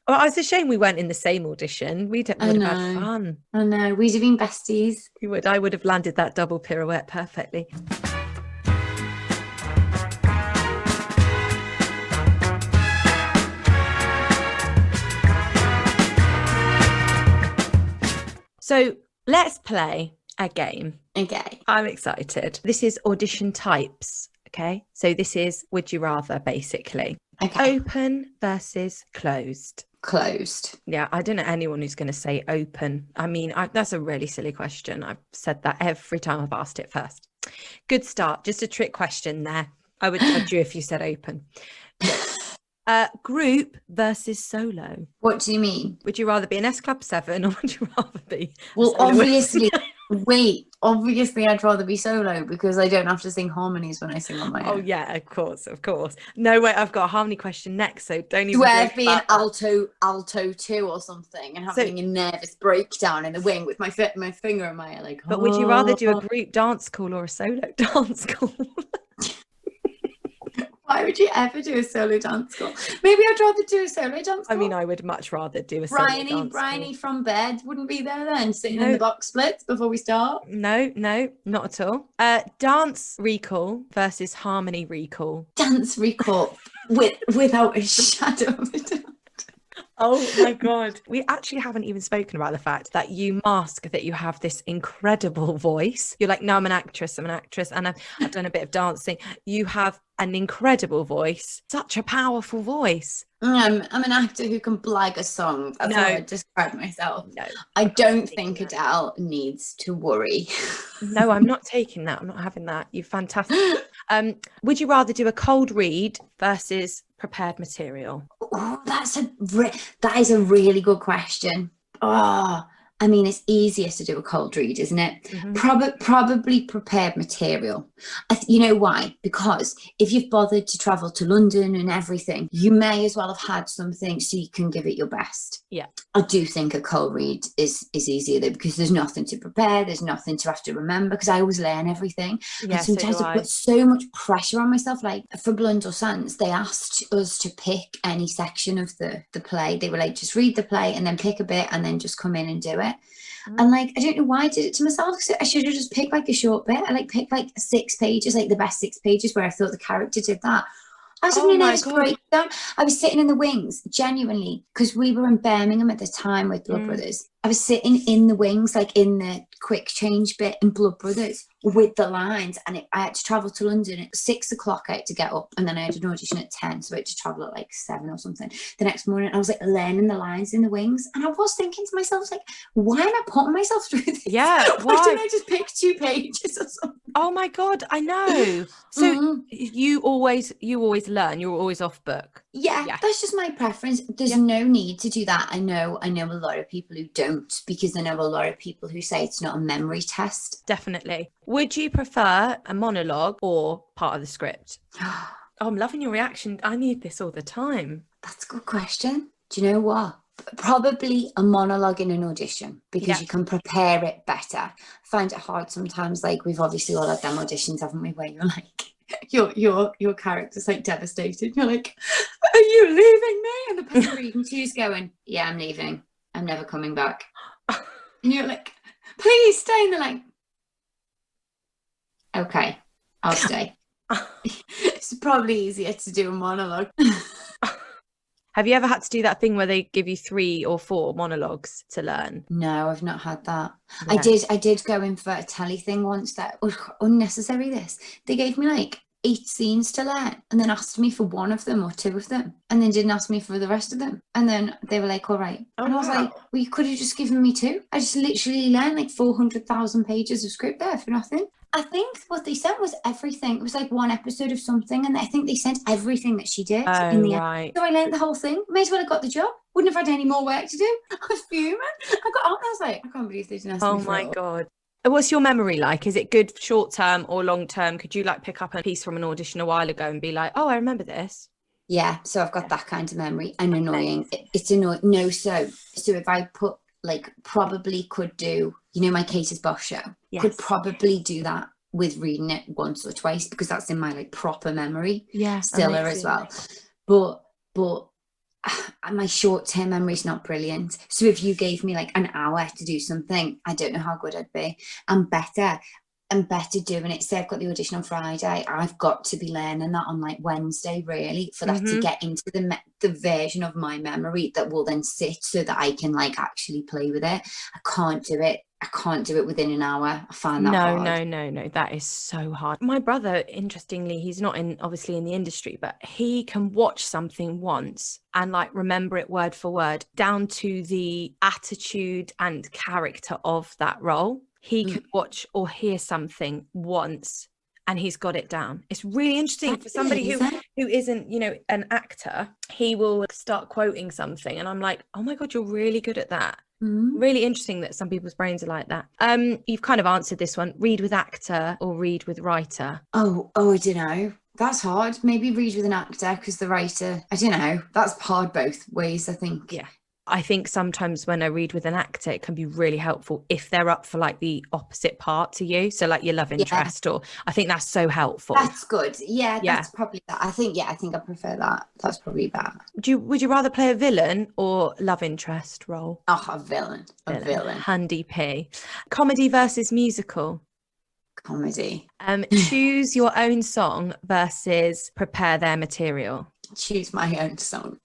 Speaker 1: Well, it's a shame we weren't in the same audition. We would have had fun.
Speaker 10: I know. We'd have been besties.
Speaker 1: We would. I would have landed that double pirouette perfectly. So let's play a game.
Speaker 10: Okay.
Speaker 1: I'm excited. This is audition types. Okay. So this is would you rather, basically.
Speaker 10: Okay.
Speaker 1: Open versus closed.
Speaker 10: Closed.
Speaker 1: Yeah. I don't know anyone who's going to say open. I mean, that's a really silly question. I've said that every time I've asked it first. Good start. Just a trick question there. I would judge you if you said open. Group versus solo.
Speaker 10: What do you mean?
Speaker 1: Would you rather be an S Club 7 or would you rather be
Speaker 10: Well,
Speaker 1: soloist?
Speaker 10: obviously I'd rather be solo because I don't have to sing harmonies when I sing on my own.
Speaker 1: Oh yeah, of course. No, wait, I've got a harmony question next, so don't even
Speaker 10: Swear
Speaker 1: joke
Speaker 10: be an
Speaker 1: about that.
Speaker 10: alto 2 or something and having a nervous breakdown in the wing with my finger in my ear, like.
Speaker 1: But would you rather do a group dance call or a solo dance call?
Speaker 10: Why would you ever do a solo dance call? Maybe I'd rather do a solo dance call.
Speaker 1: I mean, I would much rather do a solo dance call.
Speaker 10: Bryony from bed wouldn't be there then, sitting in the box splits before we start.
Speaker 1: No, not at all. Dance recall versus harmony recall.
Speaker 10: Dance recall without a shadow of a doubt.
Speaker 1: Oh my God. We actually haven't even spoken about the fact that you mask that you have this incredible voice. You're like, no, I'm an actress, and I've done a bit of dancing. You have an incredible voice, such a powerful voice.
Speaker 10: I'm an actor who can blag a song. That's how I describe myself.
Speaker 1: No,
Speaker 10: I don't think Adele needs to worry.
Speaker 1: No, I'm not taking that. I'm not having that. You're fantastic. Would you rather do a cold read versus prepared material?
Speaker 10: Oh, that is a really good question. Oh, I mean, it's easier to do a cold read, isn't it? Mm-hmm. Probably prepared material. You know why? Because if you've bothered to travel to London and everything, you may as well have had something so you can give it your best.
Speaker 1: Yeah.
Speaker 10: I do think a cold read is easier though, because there's nothing to prepare, there's nothing to have to remember, because I always learn everything.
Speaker 1: Yeah,
Speaker 10: and sometimes I put so much pressure on myself. Like for Blundellsands, they asked us to pick any section of the play. They were like, just read the play and then pick a bit and then just come in and do it. And like, I don't know why I did it to myself, because I should have just picked like a short bit. I like picked like 6 pages, like the best 6 pages where I thought the character did that. I was having a nervous breakdown. I was sitting in the wings, genuinely, because we were in Birmingham at the time with Blood Brothers. I was sitting in the wings, like in the quick change bit in Blood Brothers with the lines, and I had to travel to London at 6 o'clock. I had to get up, and then I had an audition at 10, so I had to travel at like 7 or something the next morning. I was like learning the lines in the wings, and I was thinking to myself, like, why am I putting myself through this?
Speaker 1: Yeah,
Speaker 10: why didn't I just pick 2 pages or something?
Speaker 1: Oh my God, I know. So you always learn. You're always off book.
Speaker 10: Yeah, that's just my preference. There's no need to do that. I know a lot of people who don't, because I know a lot of people who say it's not a memory test.
Speaker 1: Definitely. Would you prefer a monologue or part of the script? Oh, I'm loving your reaction. I need this all the time.
Speaker 10: That's a good question. Do you know what? Probably a monologue in an audition, because you can prepare it better. I find it hard sometimes. Like, we've obviously all had them auditions, haven't we, where you're like, your character's like devastated. You're like, are you leaving me? And the person reading to you's going, yeah, I'm leaving. I'm never coming back. And you're like, please stay. And they're like, okay, I'll stay. It's probably easier to do a monologue.
Speaker 1: Have you ever had to do that thing where they give you 3 or 4 monologues to learn?
Speaker 10: No, I've not had that.
Speaker 1: Yeah.
Speaker 10: I did go in for a telly thing once that was unnecessary. They gave me like 8 scenes to learn and then asked me for 1 of them or 2 of them, and then didn't ask me for the rest of them. And then they were like, all right. And I was like, well, you could have just given me 2. I just literally learned like 400,000 pages of script there for nothing. I think what they sent was everything. It was like 1 episode of something, and I think they sent everything that she did in the end. So I learned the whole thing. May as well have got the job. Wouldn't have had any more work to do. I was fuming. I got out and I was like, I can't believe they didn't ask me for it.
Speaker 1: Oh my God. What's your memory like? Is it good short term or long term? Could you like pick up a piece from an audition a while ago and be like, oh, I remember this?
Speaker 10: Yeah, so I've got that kind of memory. And annoying. It's annoying. No, so if I put like, probably could do, you know, my Cater's Boss show, could probably do that with reading it once or twice, because that's in my like proper memory.
Speaker 1: Yeah,
Speaker 10: Cilla as well. But my short-term memory is not brilliant. So if you gave me like an hour to do something, I don't know how good I'd be. I'm better doing it. Say I've got the audition on Friday, I've got to be learning that on like Wednesday, really, for that to get into the version of my memory that will then sit so that I can like actually play with it. I can't do it within an hour. I find that hard.
Speaker 1: No. That is so hard. My brother, interestingly, he's not obviously in the industry, but he can watch something once and like remember it word for word, down to the attitude and character of that role. He could watch or hear something once and he's got it down. It's really interesting for somebody who isn't, you know, an actor. He will start quoting something and I'm like, oh my God, you're really good at that. Really interesting that some people's brains are like that. You've kind of answered this one. Read with actor or read with writer?
Speaker 10: Oh, I don't know. That's hard. Maybe read with an actor, because the writer, I don't know. That's hard both ways, I think.
Speaker 1: Yeah. I think sometimes when I read with an actor, it can be really helpful if they're up for like the opposite part to you. So like your love interest, or I think that's so helpful.
Speaker 10: That's good. Yeah, that's probably that. I think I prefer that. That's probably that.
Speaker 1: Would you rather play a villain or love interest role?
Speaker 10: Oh, a villain.
Speaker 1: Handy P. Comedy versus musical?
Speaker 10: Comedy.
Speaker 1: Choose your own song versus prepare their material?
Speaker 10: Choose my own song.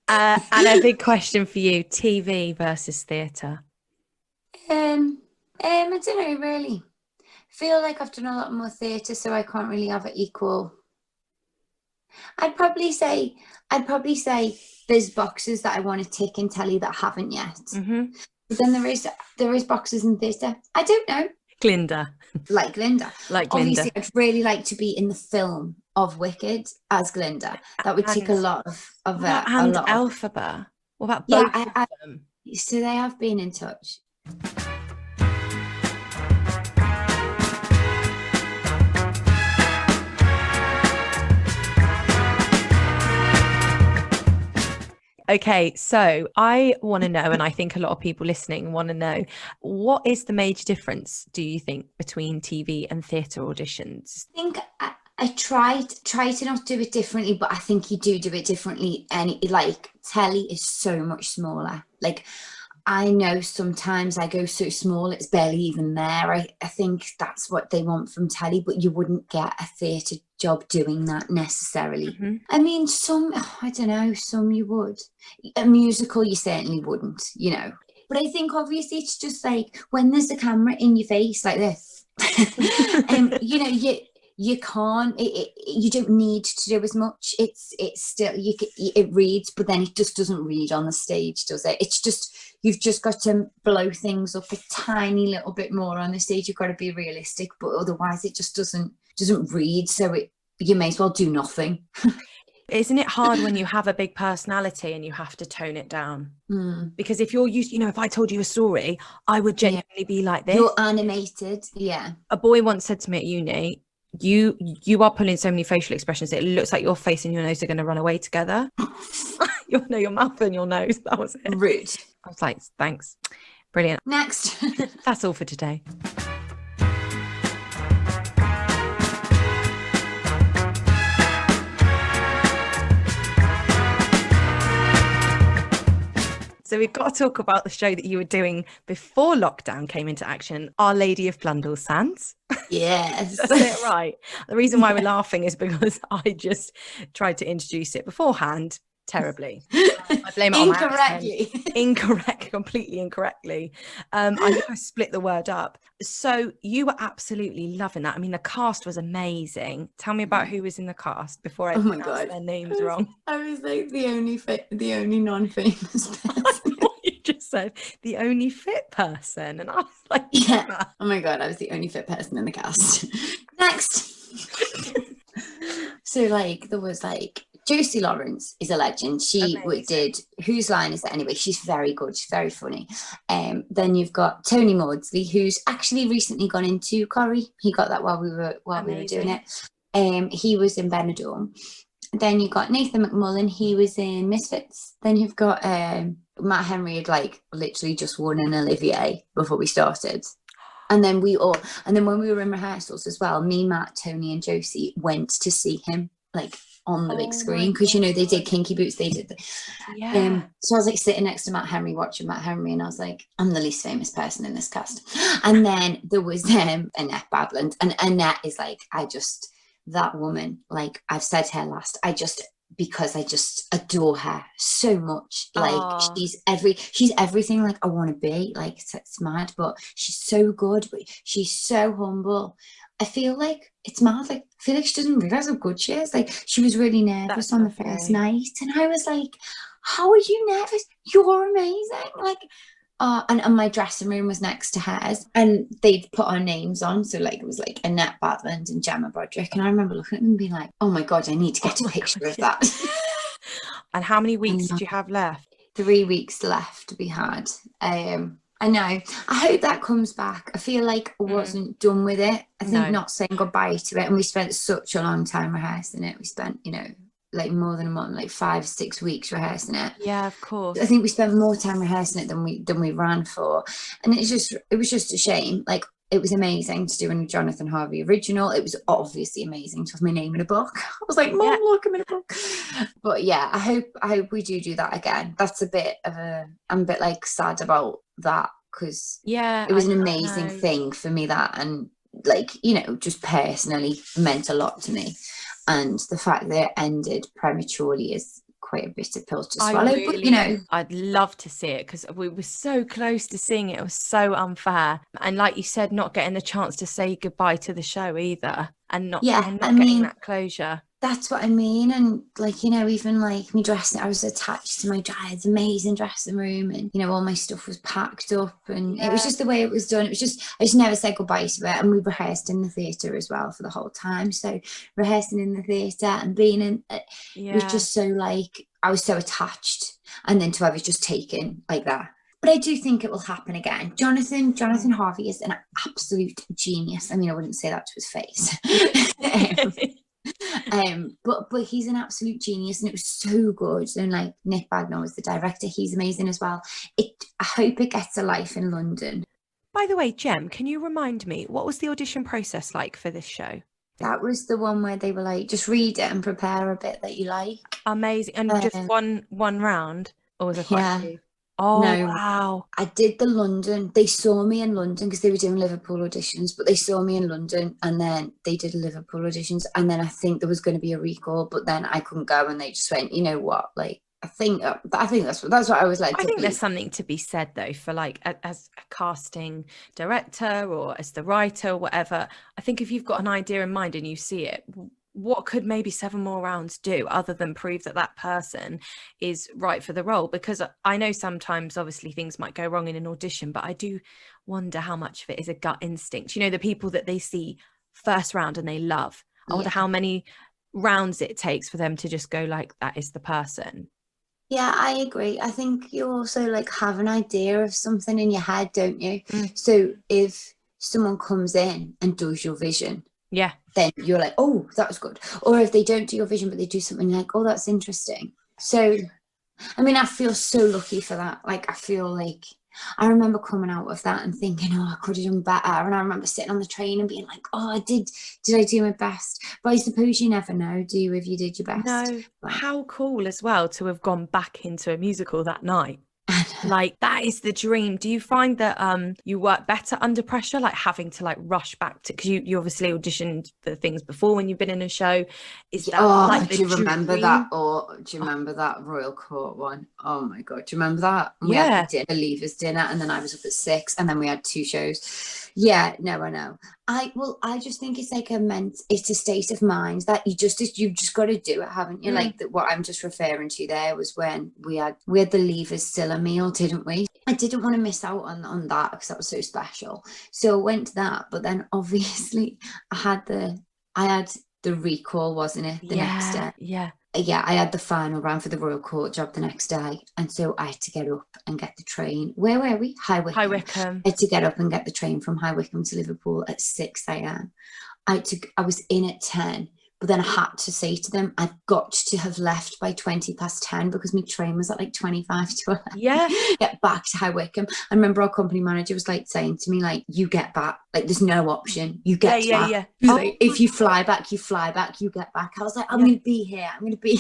Speaker 1: And a big question for you, TV versus theatre?
Speaker 10: I don't know, really. Feel like I've done a lot more theatre, so I can't really have it equal. I'd probably say there's boxes that I want to tick in telly that I haven't yet. But then there is boxes in theatre. I don't know.
Speaker 1: Glinda.
Speaker 10: Like Glinda. Obviously, I'd really like to be in the film of Wicked as Glinda. That would take a lot of
Speaker 1: and Elphaba. What about both of them?
Speaker 10: So they have been in touch.
Speaker 1: Okay, so I want to know, and I think a lot of people listening want to know, what is the major difference, do you think, between TV and theatre auditions?
Speaker 10: I think I try to not do it differently, but I think you do it differently. And like telly is so much smaller. Like I know sometimes I go so small, it's barely even there. I think that's what they want from telly, but you wouldn't get a theatre job doing that necessarily. I mean, some you would. A musical, you certainly wouldn't, you know. But I think obviously it's just like when there's a camera in your face like this, you know, you can't, you don't need to do as much. It's still, it reads, but then it just doesn't read on the stage, does it? It's just, you've just got to blow things up a tiny little bit more on the stage. You've got to be realistic, but otherwise it just doesn't read. So you may as well do nothing.
Speaker 1: Isn't it hard when you have a big personality and you have to tone it down? Because if you're used, you know, if I told you a story, I would genuinely be like this.
Speaker 10: You're animated, yeah.
Speaker 1: A boy once said to me at uni, you are pulling so many facial expressions, it looks like your face and your nose are going to run away together. Your mouth and your nose. That was it.
Speaker 10: Rude.
Speaker 1: I was like, thanks. Brilliant.
Speaker 10: Next.
Speaker 1: That's all for today. So we've got to talk about the show that you were doing before lockdown came into action, Our Lady of Blundellsands.
Speaker 10: Yes.
Speaker 1: That's it, right. The reason why we're laughing is because I just tried to introduce it beforehand terribly. I blame it on incorrectly. Completely incorrectly. I think I split the word up. So you were absolutely loving that. I mean, the cast was amazing. Tell me about who was in the cast before I pronounced their names wrong.
Speaker 10: I was like the only non-famous person.
Speaker 1: You just said the only fit person, and I was like,
Speaker 10: yeah. Oh my God, I was the only fit person in the cast. Next. So like there was like Josie Lawrence is a legend. She did Whose Line Is It Anyway? She's very good. She's very funny. Then you've got Tony Maudsley, who's actually recently gone into Corrie. He got that while we were doing it. He was in Benidorm. Then you've got Nathan McMullen. He was in Misfits. Then you've got Matt Henry had like literally just won an Olivier before we started. And then when we were in rehearsals as well, me, Matt, Tony, and Josie went to see him like on the big screen, because you know they did Kinky Boots, they did so I was like sitting next to Matt Henry watching Matt Henry, and I was like, I'm the least famous person in this cast. And then there was Annette Babland, and Annette is like, that woman, like I've said her last, because I just adore her so much. Like she's everything like I want to be. Like it's mad, but she's so good, but she's so humble. I feel like it's mad. Like I feel like she doesn't realize how good she is. Like she was really nervous on the first night, and I was like, "How are you nervous? You're amazing!" Like Oh, and my dressing room was next to hers, and they'd put our names on. So like it was like Annette Badland and Gemma Brodrick. And I remember looking at them and being like, oh my God, I need to get a picture of that.
Speaker 1: And how many weeks did you have left?
Speaker 10: 3 weeks left to be had. I know. I hope that comes back. I feel like I wasn't done with it. I think not saying goodbye to it. And we spent such a long time rehearsing it. We spent, like more than a month, like 5 6 weeks rehearsing it.
Speaker 1: Yeah, of course.
Speaker 10: I think we spent more time rehearsing it than we ran for. And it was just a shame. Like, it was amazing to do a Jonathan Harvey original. It was obviously amazing to have my name in a book. I was like, Mom, look, I'm in a book. But yeah, I hope we do that again. That's I'm a bit like sad about that, because it was an amazing thing for me, that, and like, just personally meant a lot to me. And the fact that it ended prematurely is quite a bitter pill to swallow. But
Speaker 1: I'd love to see it, because we were so close to seeing it. It was so unfair. And like you said, not getting the chance to say goodbye to the show either, and not getting that closure.
Speaker 10: That's what I mean. And like, even like me dressing, I was attached to my dad's amazing dressing room, and all my stuff was packed up, and it was just the way it was done. It was just, I just never said goodbye to it. And we rehearsed in the theatre as well for the whole time. So rehearsing in the theatre and being in it was just so like, I was so attached, and then to have it just taken like that. But I do think it will happen again. Jonathan Harvey is an absolute genius. I mean, I wouldn't say that to his face. But he's an absolute genius, and it was so good. And like, Nick Bagnall was the director, he's amazing as well. I hope it gets a life in London.
Speaker 1: By the way, Gem, can you remind me, what was the audition process like for this show?
Speaker 10: That was the one where they were like, just read it and prepare a bit that you like.
Speaker 1: Amazing. And just one round, or was it quite a few? Oh, no. Wow.
Speaker 10: I did the London. They saw me in London because they were doing Liverpool auditions, but they saw me in London, and then they did Liverpool auditions. And then I think there was going to be a recall, but then I couldn't go, and they just went, you know what? Like, I think that's what I was like.
Speaker 1: I think there's something to be said though for like as a casting director or as the writer or whatever. I think if you've got an idea in mind and you see it, what could maybe 7 more rounds do other than prove that person is right for the role? Because I know sometimes obviously things might go wrong in an audition, but I do wonder how much of it is a gut instinct. The people that they see first round and they love. I wonder how many rounds it takes for them to just go like, that is the person.
Speaker 10: Yeah, I agree. I think you also like have an idea of something in your head, don't you? So if someone comes in and does your vision, then you're like, oh, that was good. Or if they don't do your vision, but they do something like, oh, that's interesting. So, I mean, I feel so lucky for that. Like, I feel like I remember coming out of that and thinking, oh, I could have done better. And I remember sitting on the train and being like, oh, did I do my best? But I suppose you never know, do you, if you did your best?
Speaker 1: No. But how cool as well to have gone back into a musical that night. Like, that is the dream. Do you find that you work better under pressure, like having to like rush back to, because you obviously auditioned for things before when you've been in a show? Is that like the
Speaker 10: do you remember
Speaker 1: dream?
Speaker 10: that? Or do you remember that Royal Court one? Oh my God, do you remember that? We had the leavers dinner, and then I was up at 6, and then we had 2 shows. Yeah, no, I know. I just think it's like it's a state of mind that you've just got to do it, haven't you? Like what I'm just referring to there was when we had the leavers Cilla meal, didn't we? I didn't want to miss out on that because that was so special. So I went to that, but then obviously I had the recall, wasn't it? The next day. Yeah, I had the final round for the Royal Court job the next day, and so I had to get up and get the train. Where were we? High Wycombe. I had to get up and get the train from High Wycombe to Liverpool at 6 a.m. I was in at 10, but then I had to say to them, I've got to have left by 10:20 because my train was at like 25 to 11.
Speaker 1: Yeah.
Speaker 10: Get back to High Wycombe. I remember our company manager was like saying to me, like, you get back. Like, there's no option. You get back. Yeah. Like, if you fly back, you get back. I was like, I'm going to be here. I'm going to be.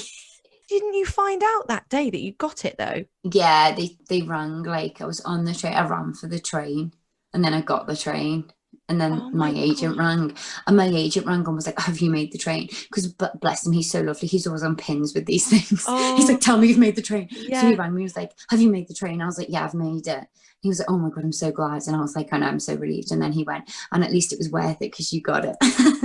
Speaker 1: Didn't you find out that day that you got it though?
Speaker 10: Yeah, they rang, like, I was on the train. I ran for the train, and then I got the train. And then my agent rang, and was like, have you made the train? Because bless him, he's so lovely. He's always on pins with these things. He's like, tell me you've made the train. So he rang me, he was like, have you made the train? I was like, yeah, I've made it. He was like, oh my God, I'm so glad. And I was like, I know, I'm so relieved. And then he went, and at least it was worth it because you got it.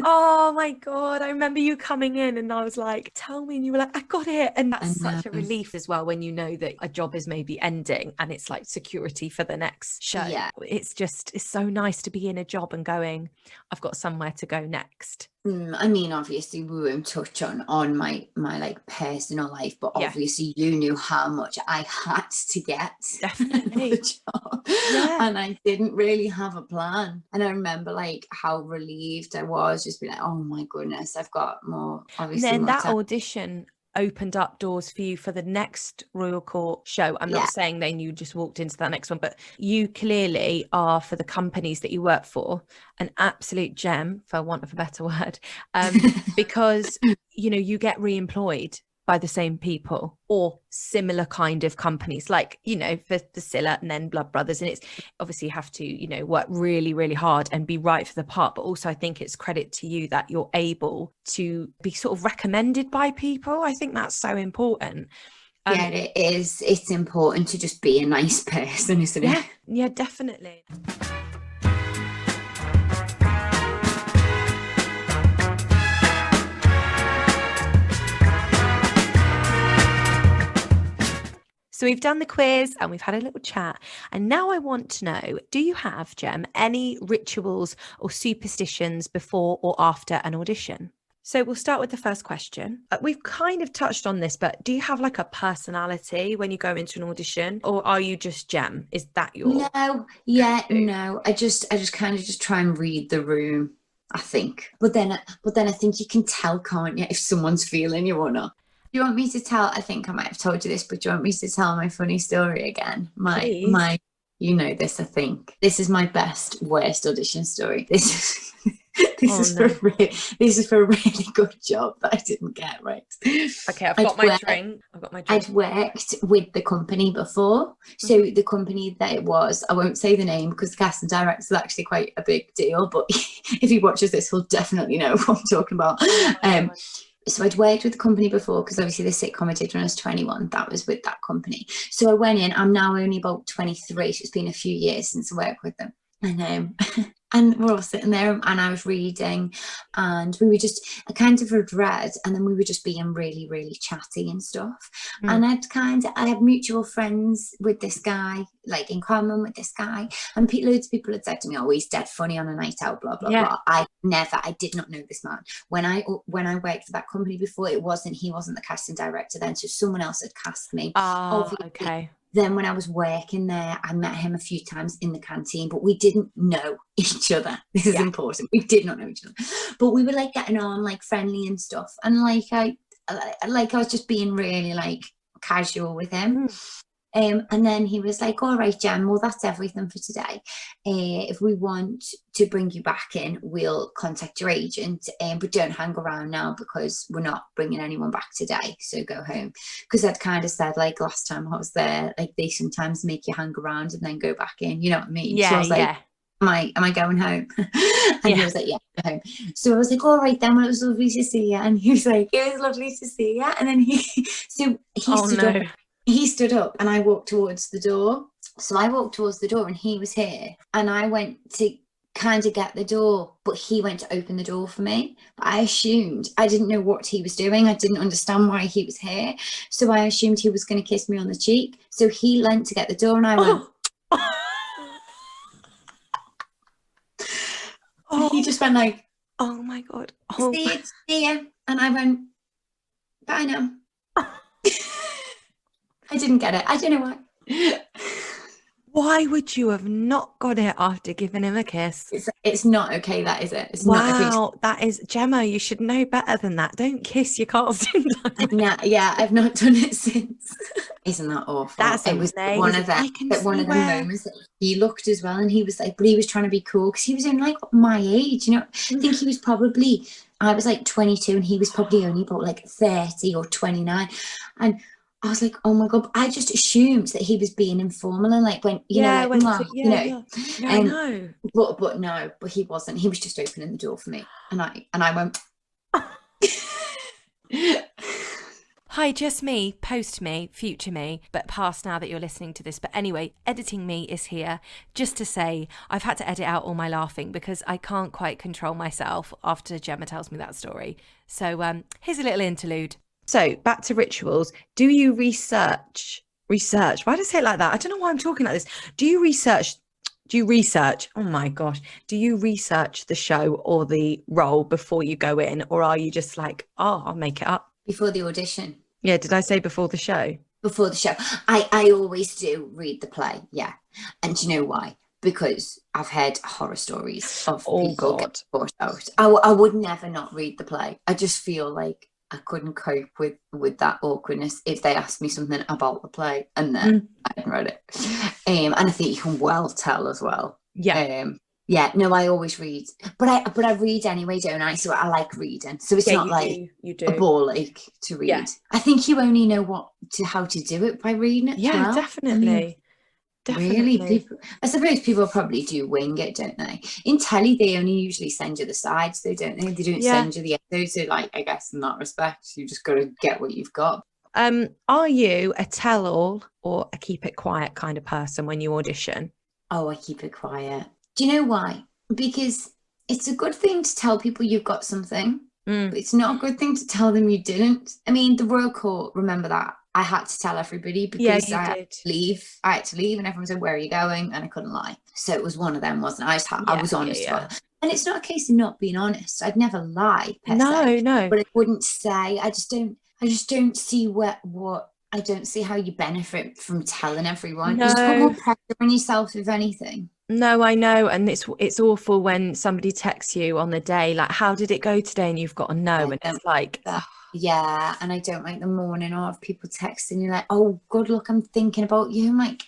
Speaker 1: Oh my God, I remember you coming in and I was like, tell me, and you were like, I got it. And that's such a relief as well when you know that a job is maybe ending and it's like security for the next show.
Speaker 10: Yeah.
Speaker 1: It's so nice to be in a job and going, I've got somewhere to go next.
Speaker 10: I mean, obviously we won't touch on my like personal life, but obviously you knew how much I had to get
Speaker 1: definitely
Speaker 10: the job, and I didn't really have a plan. And I remember like how relieved I was, just be like, oh my goodness, I've got more. Obviously,
Speaker 1: and then
Speaker 10: more
Speaker 1: that
Speaker 10: time.
Speaker 1: audition opened up doors for you for the next Royal Court show. I'm not saying then you just walked into that next one, but you clearly are, for the companies that you work for, an absolute gem, for want of a better word, because you know, you get re-employed by the same people or similar kind of companies, like, you know, for the Cilla and then Blood Brothers. And it's obviously you have to, you know, work really, really hard and be right for the part. But also I think it's credit to you that you're able to be sort of recommended by people. I think that's so important.
Speaker 10: Yeah, it is. It's important to just be a nice person, isn't it?
Speaker 1: Yeah, definitely. So we've done the quiz and we've had a little chat. And now I want to know, do you have, Gem, any rituals or superstitions before or after an audition? So we'll start with the first question. We've kind of touched on this, but do you have like a personality when you go into an audition, or are you just Gem? Is that your...
Speaker 10: No. I just kind of just try and read the room, I think. But then I think you can tell, can't you, if someone's feeling you or not. Do you want me to tell? I think I might have told you this, but do you want me to tell my funny story again? My, you know this, I think. This is my worst audition story. This is for a really good job that I didn't get right.
Speaker 1: Okay, I've got my drink.
Speaker 10: I'd worked with the company before. So the company that it was, I won't say the name because the casting director is actually quite a big deal, but if he watches this, he'll definitely know what I'm talking about. So I'd worked with the company before because obviously the sitcom I did when I was 21, that was with that company. So I went in, I'm now only about 23, so it's been a few years since I worked with them. And we're all sitting there and I was reading and we were just, I kind of had read and then we were just being really, really chatty and stuff. And I had mutual friends with this guy, like in common with this guy. And loads of people had said to me, oh, he's dead funny on a night out, blah, blah, blah. I did not know this man. When I worked for that company before, he wasn't the casting director then, so someone else had cast me.
Speaker 1: Oh, okay.
Speaker 10: Then when I was working there, I met him a few times in the canteen, but we didn't know each other. This is important. We did not know each other, but we were like getting on, like friendly and stuff. And I was just being really like casual with him. And then he was like, all right, Gem, well, that's everything for today. If we want to bring you back in, we'll contact your agent, but don't hang around now because we're not bringing anyone back today. So go home. Because I'd kind of said, like, last time I was there, like, they sometimes make you hang around and then go back in. You know what I mean?
Speaker 1: Yeah,
Speaker 10: so I was like, am I going home? And he was like, yeah, go home. So I was like, all right then, well, it was lovely to see you. And he was like, it was lovely to see you. And then he stood up and I walked towards the door. So I walked towards the door and he was here. And I went to kind of get the door, but he went to open the door for me. But I didn't know what he was doing. I didn't understand why he was here. So I assumed he was going to kiss me on the cheek. So he leant to get the door and I went... He just went like...
Speaker 1: Oh my God.
Speaker 10: See you. And I went, bye now. I didn't get it. I don't know why.
Speaker 1: Why would you have not got it after giving him a kiss?
Speaker 10: It's not okay, that is it? It's
Speaker 1: not okay. That is, Gemma, you should know better than that. Don't kiss your casting director.
Speaker 10: Yeah, I've not done it since. Isn't that awful?
Speaker 1: It was
Speaker 10: one of the moments that he looked as well, and he was like, but he was trying to be cool because he was in like my age, you know. I think he was probably, I was like 22 and he was probably only about like 30 or 29, and I was like, oh my God, I just assumed that he was being informal and like went, I know. But no, but he wasn't. He was just opening the door for me. And I went.
Speaker 9: Hi, just me, post me, future me, but past now that you're listening to this. But anyway, editing me is here just to say I've had to edit out all my laughing because I can't quite control myself after Gemma tells me that story. So here's a little interlude.
Speaker 1: So back to rituals. Do you research? Why did I say it like that? I don't know why I'm talking like this. Do you research? Oh my gosh. Do you research the show or the role before you go in? Or are you just like, oh, I'll make it up?
Speaker 10: Before the audition.
Speaker 1: Yeah, did I say before the show?
Speaker 10: Before the show. I always do read the play, yeah. And do you know why? Because I've heard horror stories of people getting forced out. I would never not read the play. I just feel like I couldn't cope with that awkwardness if they asked me something about the play and then I hadn't read it. And I think you can well tell as well.
Speaker 1: Yeah.
Speaker 10: Yeah, no, I always read, but I read anyway, don't I? So I like reading. So it's not like
Speaker 1: you do.
Speaker 10: a ball ache to read.
Speaker 1: Yeah.
Speaker 10: I think you only know how to do it by reading it.
Speaker 1: Yeah,
Speaker 10: well.
Speaker 1: definitely.
Speaker 10: Really, I suppose people probably do wing it, don't they? In telly, they only usually send you the sides, though, don't they? They don't send you the episodes. So, like, I guess in that respect, you just got to get what you've got.
Speaker 1: Are you a tell-all or a keep it quiet kind of person when you audition?
Speaker 10: Oh, I keep it quiet. Do you know why? Because it's a good thing to tell people you've got something, but it's not a good thing to tell them you didn't. I mean, the Royal Court, remember that? I had to tell everybody because I had to leave. I had to leave and everyone said, where are you going? And I couldn't lie. So it was one of them, wasn't it? I was honest. And it's not a case of not being honest. I'd never lie. No. But I wouldn't say, I just don't see I don't see how you benefit from telling everyone. No. You just put more pressure on yourself, if anything.
Speaker 1: No, I know. And it's awful when somebody texts you on the day, like, how did it go today? And you've got to know. And it's like...
Speaker 10: Yeah, and I don't like the morning or of people texting you like, oh, good luck, I'm thinking about you. I'm like,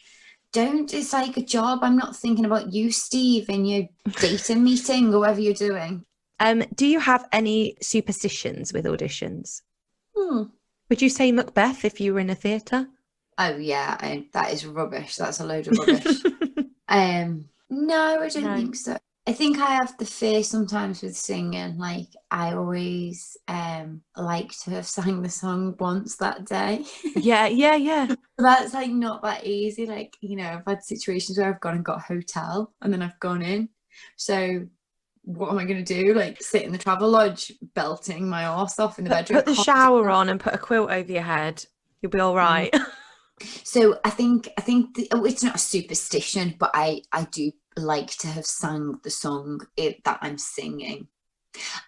Speaker 10: don't. It's like a job. I'm not thinking about you, Steve, in your dating meeting or whatever you're doing.
Speaker 1: Do you have any superstitions with auditions? Would you say Macbeth if you were in a theatre?
Speaker 10: Oh, yeah, that is rubbish. That's a load of rubbish. No, I don't think so. I think I have the fear sometimes with singing. Like, I always like to have sang the song once that day.
Speaker 1: Yeah.
Speaker 10: That's like not that easy. Like, you know, I've had situations where I've gone and got a hotel and then I've gone in. So what am I going to do? Like, sit in the travel lodge belting my arse off in the bedroom?
Speaker 1: Put the shower on and put a quilt over your head. You'll be all right.
Speaker 10: So I think it's not a superstition, but I do like to have sang the song that I'm singing.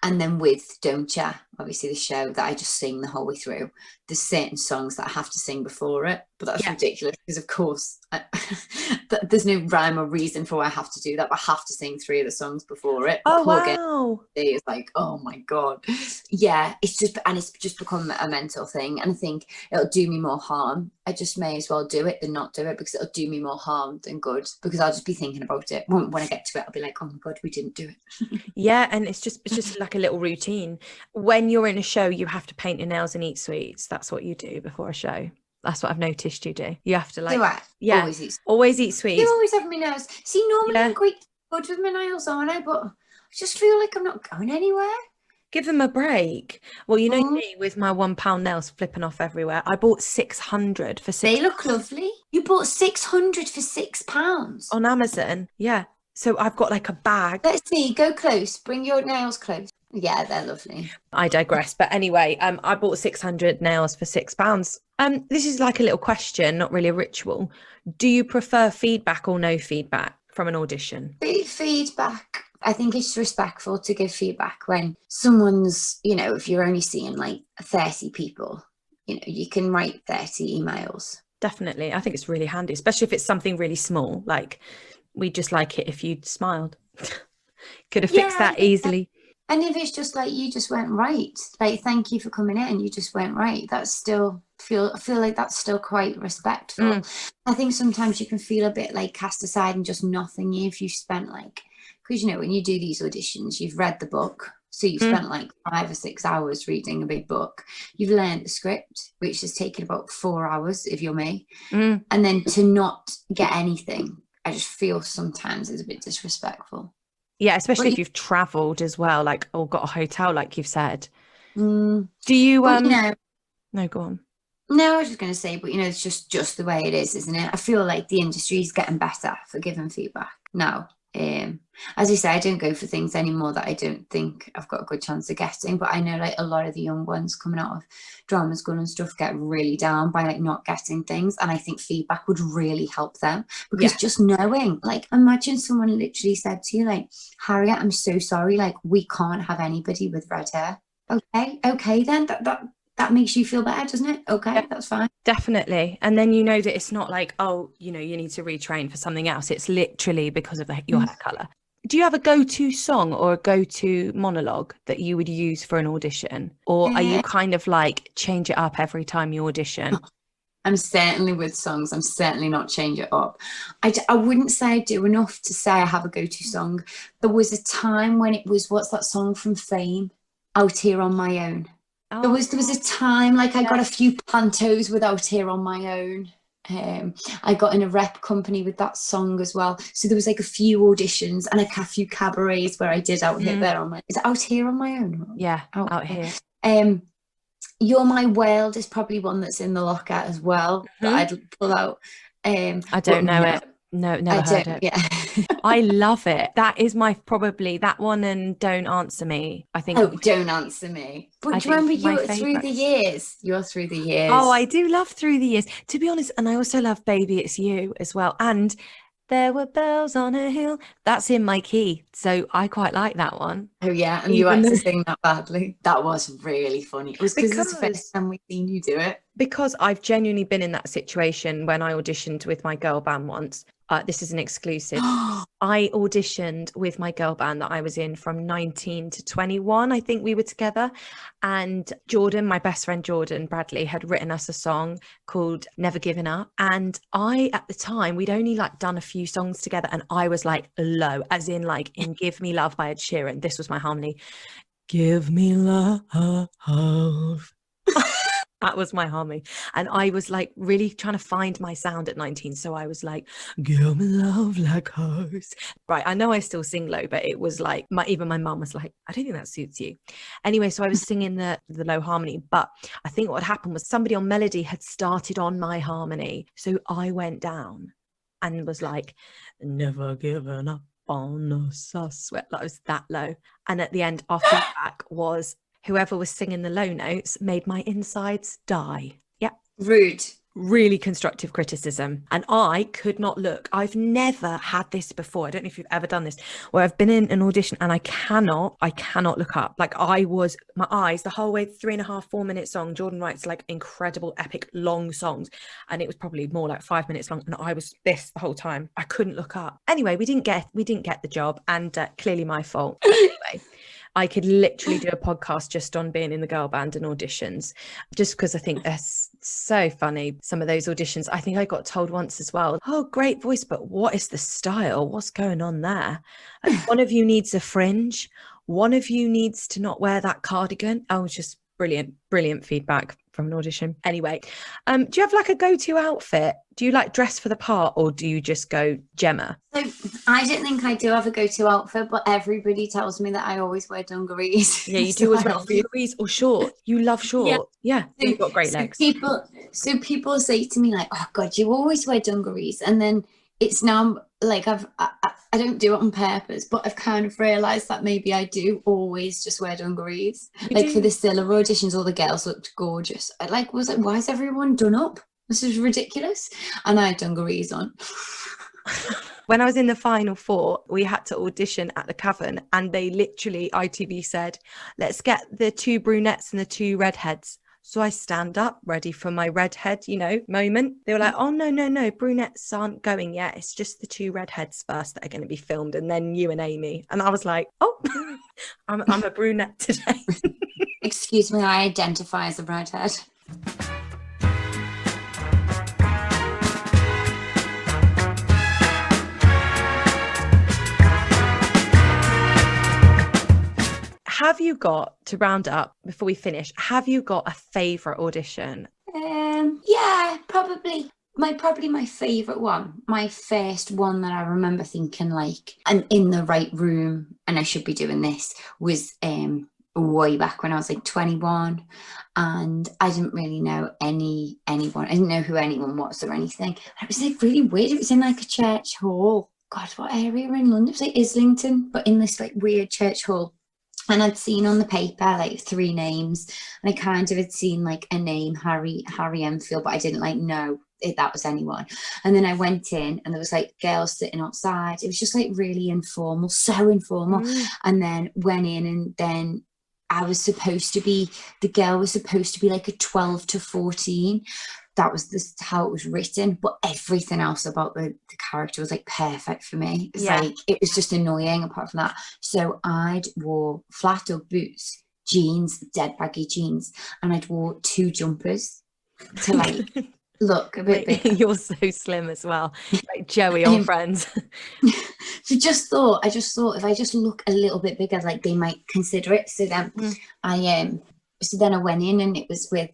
Speaker 10: And then with Don't Ya, obviously the show that I just sing the whole way through, there's certain songs that I have to sing before it, but that's ridiculous because of course there's no rhyme or reason for why I have to do that, but I have to sing 3 of the songs before it.
Speaker 1: Oh wow.
Speaker 10: It's like, oh my god. Yeah, it's just become a mental thing, and I think it'll do me more harm. I just may as well do it than not do it, because it'll do me more harm than good, because I'll just be thinking about it. When I get to it, I'll be like, oh my god, we didn't do it.
Speaker 1: Yeah, and it's just like a little routine. When you're in a show, you have to paint your nails and eat sweets. That's what you do before a show. That's what I've noticed you do. You have to like, always eat sweets.
Speaker 10: You always have my nails. See, normally I'm quite good with my nails, aren't I? But I just feel like I'm not going anywhere.
Speaker 1: Give them a break. Well, you know me with my £1 nails flipping off everywhere. I bought 600 for £6.
Speaker 10: They look lovely. You bought 600 for £6
Speaker 1: on Amazon. Yeah. So I've got like a bag.
Speaker 10: Let's see. Go close. Bring your nails close. Yeah, they're lovely.
Speaker 1: I digress. But anyway, I bought 600 nails for £6. This is like a little question, not really a ritual. Do you prefer feedback or no feedback from an audition?
Speaker 10: Feedback. I think it's respectful to give feedback when someone's, you know, if you're only seeing like 30 people, you know, you can write 30 emails.
Speaker 1: Definitely. I think it's really handy, especially if it's something really small. Like, we just like it if you smiled. Could have fixed that easily.
Speaker 10: And if it's just like you just went right, like thank you for coming in, you just went right, that's still feel like that's still quite respectful. I think sometimes you can feel a bit like cast aside and just nothing if you spent like, because you know when you do these auditions, you've read the book, so you've spent like 5 or 6 hours reading a big book, you've learned the script, which has taken about 4 hours if you're me, and then to not get anything, I just feel sometimes it's a bit disrespectful.
Speaker 1: Yeah, especially if you've travelled as well, like, or got a hotel, like you've said. Do you,
Speaker 10: well, you know,
Speaker 1: no, go on.
Speaker 10: No, I was just going to say, but it's just the way it is, isn't it? I feel like the industry is getting better for giving feedback now. As I say, I don't go for things anymore that I don't think I've got a good chance of getting, but I know like a lot of the young ones coming out of drama school and stuff get really down by like not getting things, and I think feedback would really help them, because just knowing, like, imagine someone literally said to you like, Harriette, I'm so sorry, like we can't have anybody with red hair. Okay then, that makes you feel better, doesn't it? Okay, that's fine.
Speaker 1: Definitely. And then you know that it's not like, oh, you need to retrain for something else. It's literally because of your hair colour. Do you have a go-to song or a go-to monologue that you would use for an audition? Or are you kind of like change it up every time you audition?
Speaker 10: I'm certainly with songs. I'm certainly not change it up. I wouldn't say I do enough to say I have a go-to song. There was a time when it was, what's that song from Fame? Out Here on My Own.
Speaker 1: Oh,
Speaker 10: there was a time like I got a few pantos with Out Here on My Own. I got in a rep company with that song as well. So there was like a few auditions and like a few cabarets where I did Out Here there on my. Is it Out Here on My Own?
Speaker 1: Yeah, Out Here.
Speaker 10: You're My World is probably one that's in the locker as well that I'd pull out.
Speaker 1: I don't know it. No, never heard it.
Speaker 10: Yeah.
Speaker 1: I love it. That is probably that one and Don't Answer Me. I think.
Speaker 10: Oh, Don't Answer Me. But do you remember You're Through the Years? You're Through the Years.
Speaker 1: Oh, I do love Through the Years. To be honest, and I also love Baby It's You as well. And There Were Bells on a Hill. That's in my key. So I quite like that one.
Speaker 10: Oh, yeah. And you had to sing that badly. That was really funny. It was because it's the first time we've seen you do it.
Speaker 1: Because I've genuinely been in that situation when I auditioned with my girl band once. This is an exclusive. I auditioned with my girl band that I was in from 19 to 21. I think we were together. And Jordan, my best friend Jordan Bradley, had written us a song called Never Giving Up. And I, at the time, we'd only like done a few songs together. And I was like low, as in like in Give Me Love by Ed Sheeran. This was my harmony. Give me love. That was my harmony. And I was like really trying to find my sound at 19. So I was like, give me love like hers. Right. I know I still sing low, but it was like, even my mum was like, I don't think that suits you. Anyway, so I was singing the low harmony. But I think what happened was somebody on melody had started on my harmony. So I went down and was like, never given up on us, I swear. That was that low. And at the end, our feedback was, whoever was singing the low notes made my insides die. Yeah.
Speaker 10: Rude.
Speaker 1: Really constructive criticism. And I could not look. I've never had this before. I don't know if you've ever done this, where I've been in an audition and I cannot look up. Like my eyes, the whole way, 3.5, 4 minute song. Jordan writes like incredible, epic, long songs. And it was probably more like 5 minutes long. And I was this the whole time. I couldn't look up. Anyway, we didn't get the job, and clearly my fault. Anyway. I could literally do a podcast just on being in the girl band and auditions, just because I think they're so funny. Some of those auditions, I think I got told once as well, oh, great voice, but what is the style? What's going on there? Like, one of you needs a fringe. One of you needs to not wear that cardigan. Oh, just brilliant feedback from an audition. Anyway, do you have like a go-to outfit? Do you like dress for the part, or do you just go Gemma?
Speaker 10: So I don't think I do have a go-to outfit, but everybody tells me that I always wear dungarees.
Speaker 1: Yeah, you do always wear dungarees or short. You love short. Yeah. You've got great legs.
Speaker 10: So people say to me like, oh God, you always wear dungarees. And then it's now like I don't do it on purpose, but I've kind of realised that maybe I do always just wear dungarees. For the Cilla auditions, all the girls looked gorgeous. I was like, why is everyone done up? This is ridiculous. And I had dungarees on.
Speaker 1: When I was in the final four, we had to audition at the Cavern, and they literally, ITV said, let's get the 2 brunettes and the 2 redheads. So I stand up ready for my redhead, moment. They were like, oh, no, brunettes aren't going yet. It's just the 2 redheads first that are going to be filmed, and then you and Amy. And I was like, oh, I'm a brunette today.
Speaker 10: Excuse me, I identify as a redhead.
Speaker 1: Have you got, to round up before we finish, have you got a favourite audition?
Speaker 10: Yeah, probably my favourite one. My first one that I remember thinking like, I'm in the right room and I should be doing this, was way back when I was like 21, and I didn't really know anyone. I didn't know who anyone was or anything. And it was like really weird. It was in like a church hall. God, what area in London? It was like Islington, but in this like weird church hall. And I'd seen on the paper like 3 names, and I kind of had seen like a name, Harry Enfield, but I didn't like know if that was anyone. And then I went in, and there was like girls sitting outside. It was just like really informal, so informal. And then went in, and then the girl was supposed to be like a 12 to 14. That was how it was written, but everything else about the character was like perfect for me. It's like, it was just annoying apart from that. So I'd wore flat-up boots, jeans, dead baggy jeans, and I'd wore 2 jumpers to like look a bit bigger.
Speaker 1: You're so slim as well, like Joey on Friends.
Speaker 10: So I just thought if I just look a little bit bigger, like they might consider it. So then I went in, and it was with,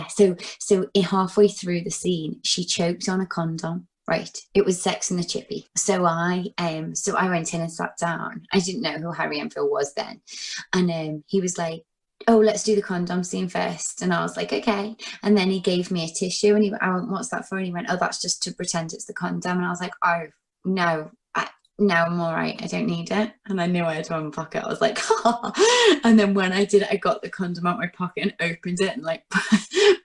Speaker 10: so halfway through the scene, she choked on a condom. Right, it was Sex and the Chippy. So I went in and sat down. I didn't know who Harry Enfield was then, and he was like, "Oh, let's do the condom scene first." And I was like, "Okay." And then he gave me a tissue, and I went, "What's that for?" And he went, "Oh, that's just to pretend it's the condom." And I was like, "Oh no, I'm all right. I don't need it." And I knew I had one in my pocket. I was like, "Ha!" And then when I did it, I got the condom out of my pocket and opened it and like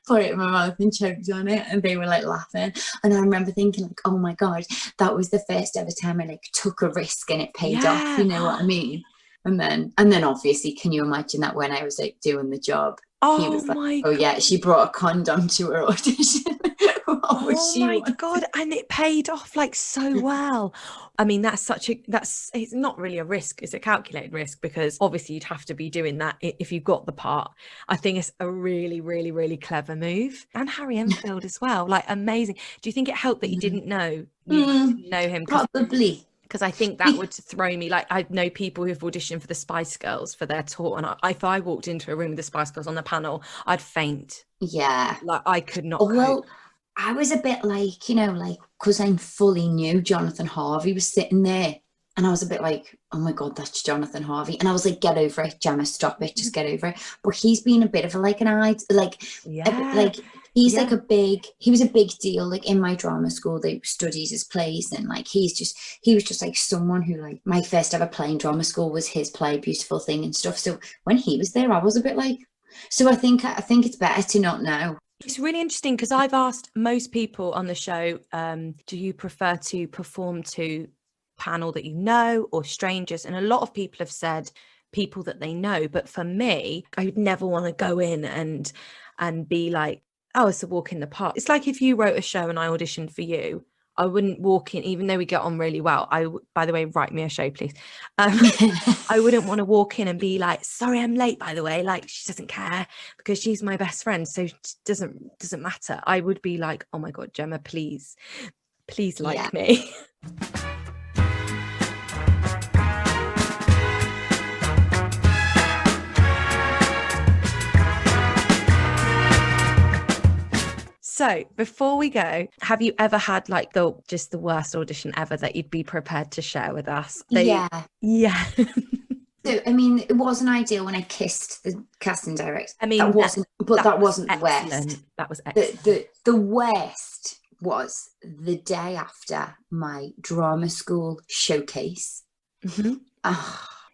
Speaker 10: put it in my mouth and choked on it. And they were like laughing. And I remember thinking like, oh my God, that was the first ever time I like took a risk and it paid off. You know what I mean? And then obviously, can you imagine that when I was like doing the job, he was like, "Oh yeah, she brought a condom to her audition."
Speaker 1: Oh my God, and it paid off like so well. I mean, it's not really a risk, it's a calculated risk, because obviously you'd have to be doing that if you got the part. I think it's a really, really, really clever move. And Harry Enfield as well, like amazing. Do you think it helped that you didn't know him?
Speaker 10: Probably.
Speaker 1: Because I think that would throw me. Like, I know people who've auditioned for the Spice Girls for their tour, and if I walked into a room with the Spice Girls on the panel, I'd faint.
Speaker 10: Yeah.
Speaker 1: Like, I could not cope.
Speaker 10: Well, I was a bit like, because I fully knew Jonathan Harvey was sitting there, and I was a bit like, oh my God, that's Jonathan Harvey. And I was like, get over it, Gemma, stop it, just get over it. But he's been a bit of like he was a big deal, like in my drama school. They studied his plays, and like he was just like someone who, like, my first ever play in drama school was his play Beautiful Thing and stuff. So when he was there, I was a bit like, so I think it's better to not know.
Speaker 1: It's really interesting, because I've asked most people on the show, do you prefer to perform to panel that you know or strangers? And a lot of people have said people that they know. But for me, I would never want to go in and be like, oh, it's a walk in the park. It's like if you wrote a show and I auditioned for you, I wouldn't walk in, even though we get on really well. By the way, write me a show, please. I wouldn't want to walk in and be like, sorry, I'm late, by the way. Like, she doesn't care because she's my best friend. So it doesn't matter. I would be like, oh my God, Gemma, please like me. So before we go, have you ever had like the worst audition ever that you'd be prepared to share with us?
Speaker 10: Yeah.
Speaker 1: So,
Speaker 10: I mean, it wasn't ideal when I kissed the casting director.
Speaker 1: I mean,
Speaker 10: that wasn't the worst.
Speaker 1: That was excellent.
Speaker 10: The worst was the day after my drama school showcase.
Speaker 1: Mm-hmm.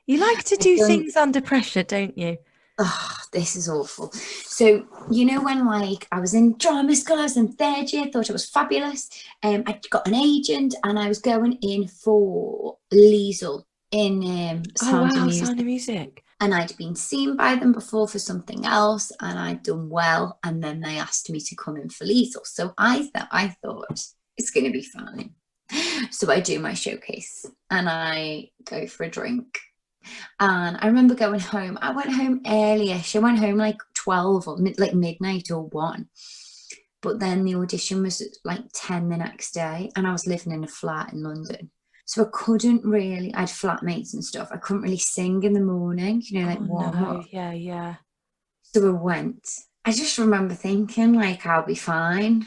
Speaker 1: You like to do things under pressure, don't you?
Speaker 10: Oh, this is awful. So, when like I was in drama school, I was in 3rd year, thought it was fabulous. I got an agent, and I was going in for Liesl in Sound of Music. And I'd been seen by them before for something else, and I'd done well. And then they asked me to come in for Liesl. So I thought it's going to be fine. So I do my showcase, and I go for a drink. And I remember going home. I went home early-ish. I went home like 12 or like midnight or 1. But then the audition was at like 10 the next day, and I was living in a flat in London. So I couldn't really, I had flatmates and stuff. I couldn't really sing in the morning, warm up.
Speaker 1: Yeah.
Speaker 10: So I went. I just remember thinking like, I'll be fine.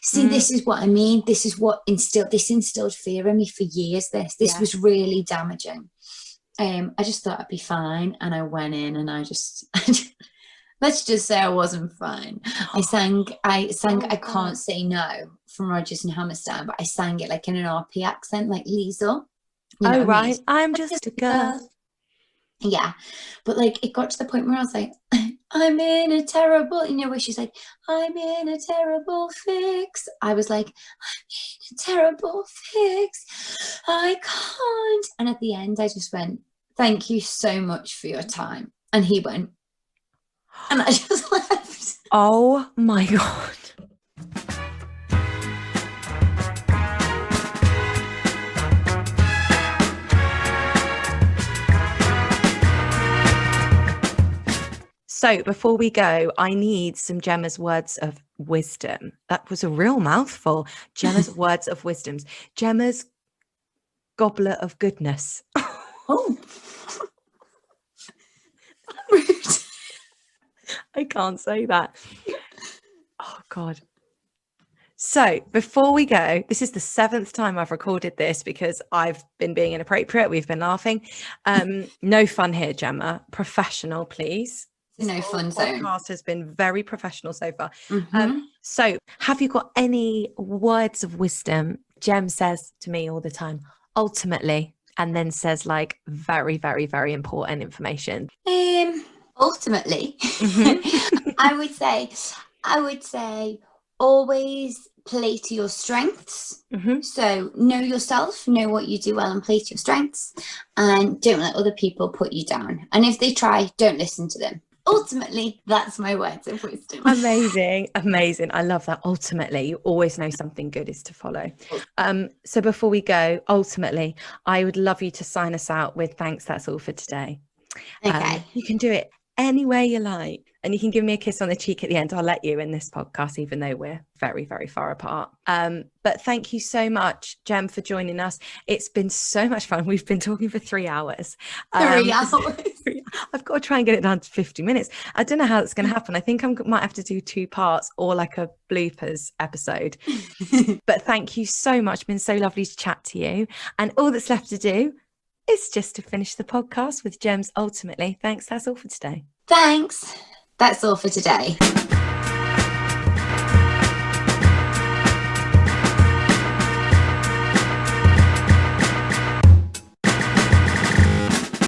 Speaker 10: See, this is what I mean. This is what instilled fear in me for years. This was really damaging. I just thought I'd be fine, and I went in and I just let's just say I wasn't fine. I sang I Can't Say No from Rodgers and Hammerstein, but I sang it like in an RP accent, like Liesel.
Speaker 1: Oh, right. I'm just a girl.
Speaker 10: Yeah. But like it got to the point where I was like, I'm in a terrible, where she's like, I'm in a terrible fix. I was like, I'm in a terrible fix. I can't. And at the end, I just went, thank you so much for your time. And he went, and I just left.
Speaker 1: Oh my God. So before we go, I need some Gemma's words of wisdom. That was a real mouthful. Gemma's words of wisdoms. Gemma's goblet of goodness.
Speaker 10: Oh.
Speaker 1: I can't say that. Oh, God. So before we go, this is the 7th time I've recorded this because I've been being inappropriate. We've been laughing. No fun here, Gemma. Professional, please.
Speaker 10: No fun zone.
Speaker 1: The podcast has been very professional so far. So have you got any words of wisdom? Gem says to me all the time, ultimately, and then says like very, very, very important information.
Speaker 10: Ultimately, I would say always play to your strengths. So know yourself, know what you do well and play to your strengths, and don't let other people put you down. And if they try, don't listen to them. Ultimately, that's my words of wisdom.
Speaker 1: Amazing. I love that. Ultimately, you always know something good is to follow. So before we go, ultimately, I would love you to sign us out with thanks, that's all for today.
Speaker 10: Okay.
Speaker 1: You can do it any way you like, and you can give me a kiss on the cheek at the end. I'll let you in this podcast, even though we're very, very far apart. But thank you so much, Gem, for joining us. It's been so much fun. We've been talking for 3 hours.
Speaker 10: 3 hours.
Speaker 1: I've got to try and get it down to 50 minutes. I don't know how it's going to happen. I think I might have to do 2 parts or like a bloopers episode. But thank you so much. It's been so lovely to chat to you. And all that's left to do is just to finish the podcast with Gem's ultimately. Thanks. That's all for today.
Speaker 10: Thanks. That's all for today.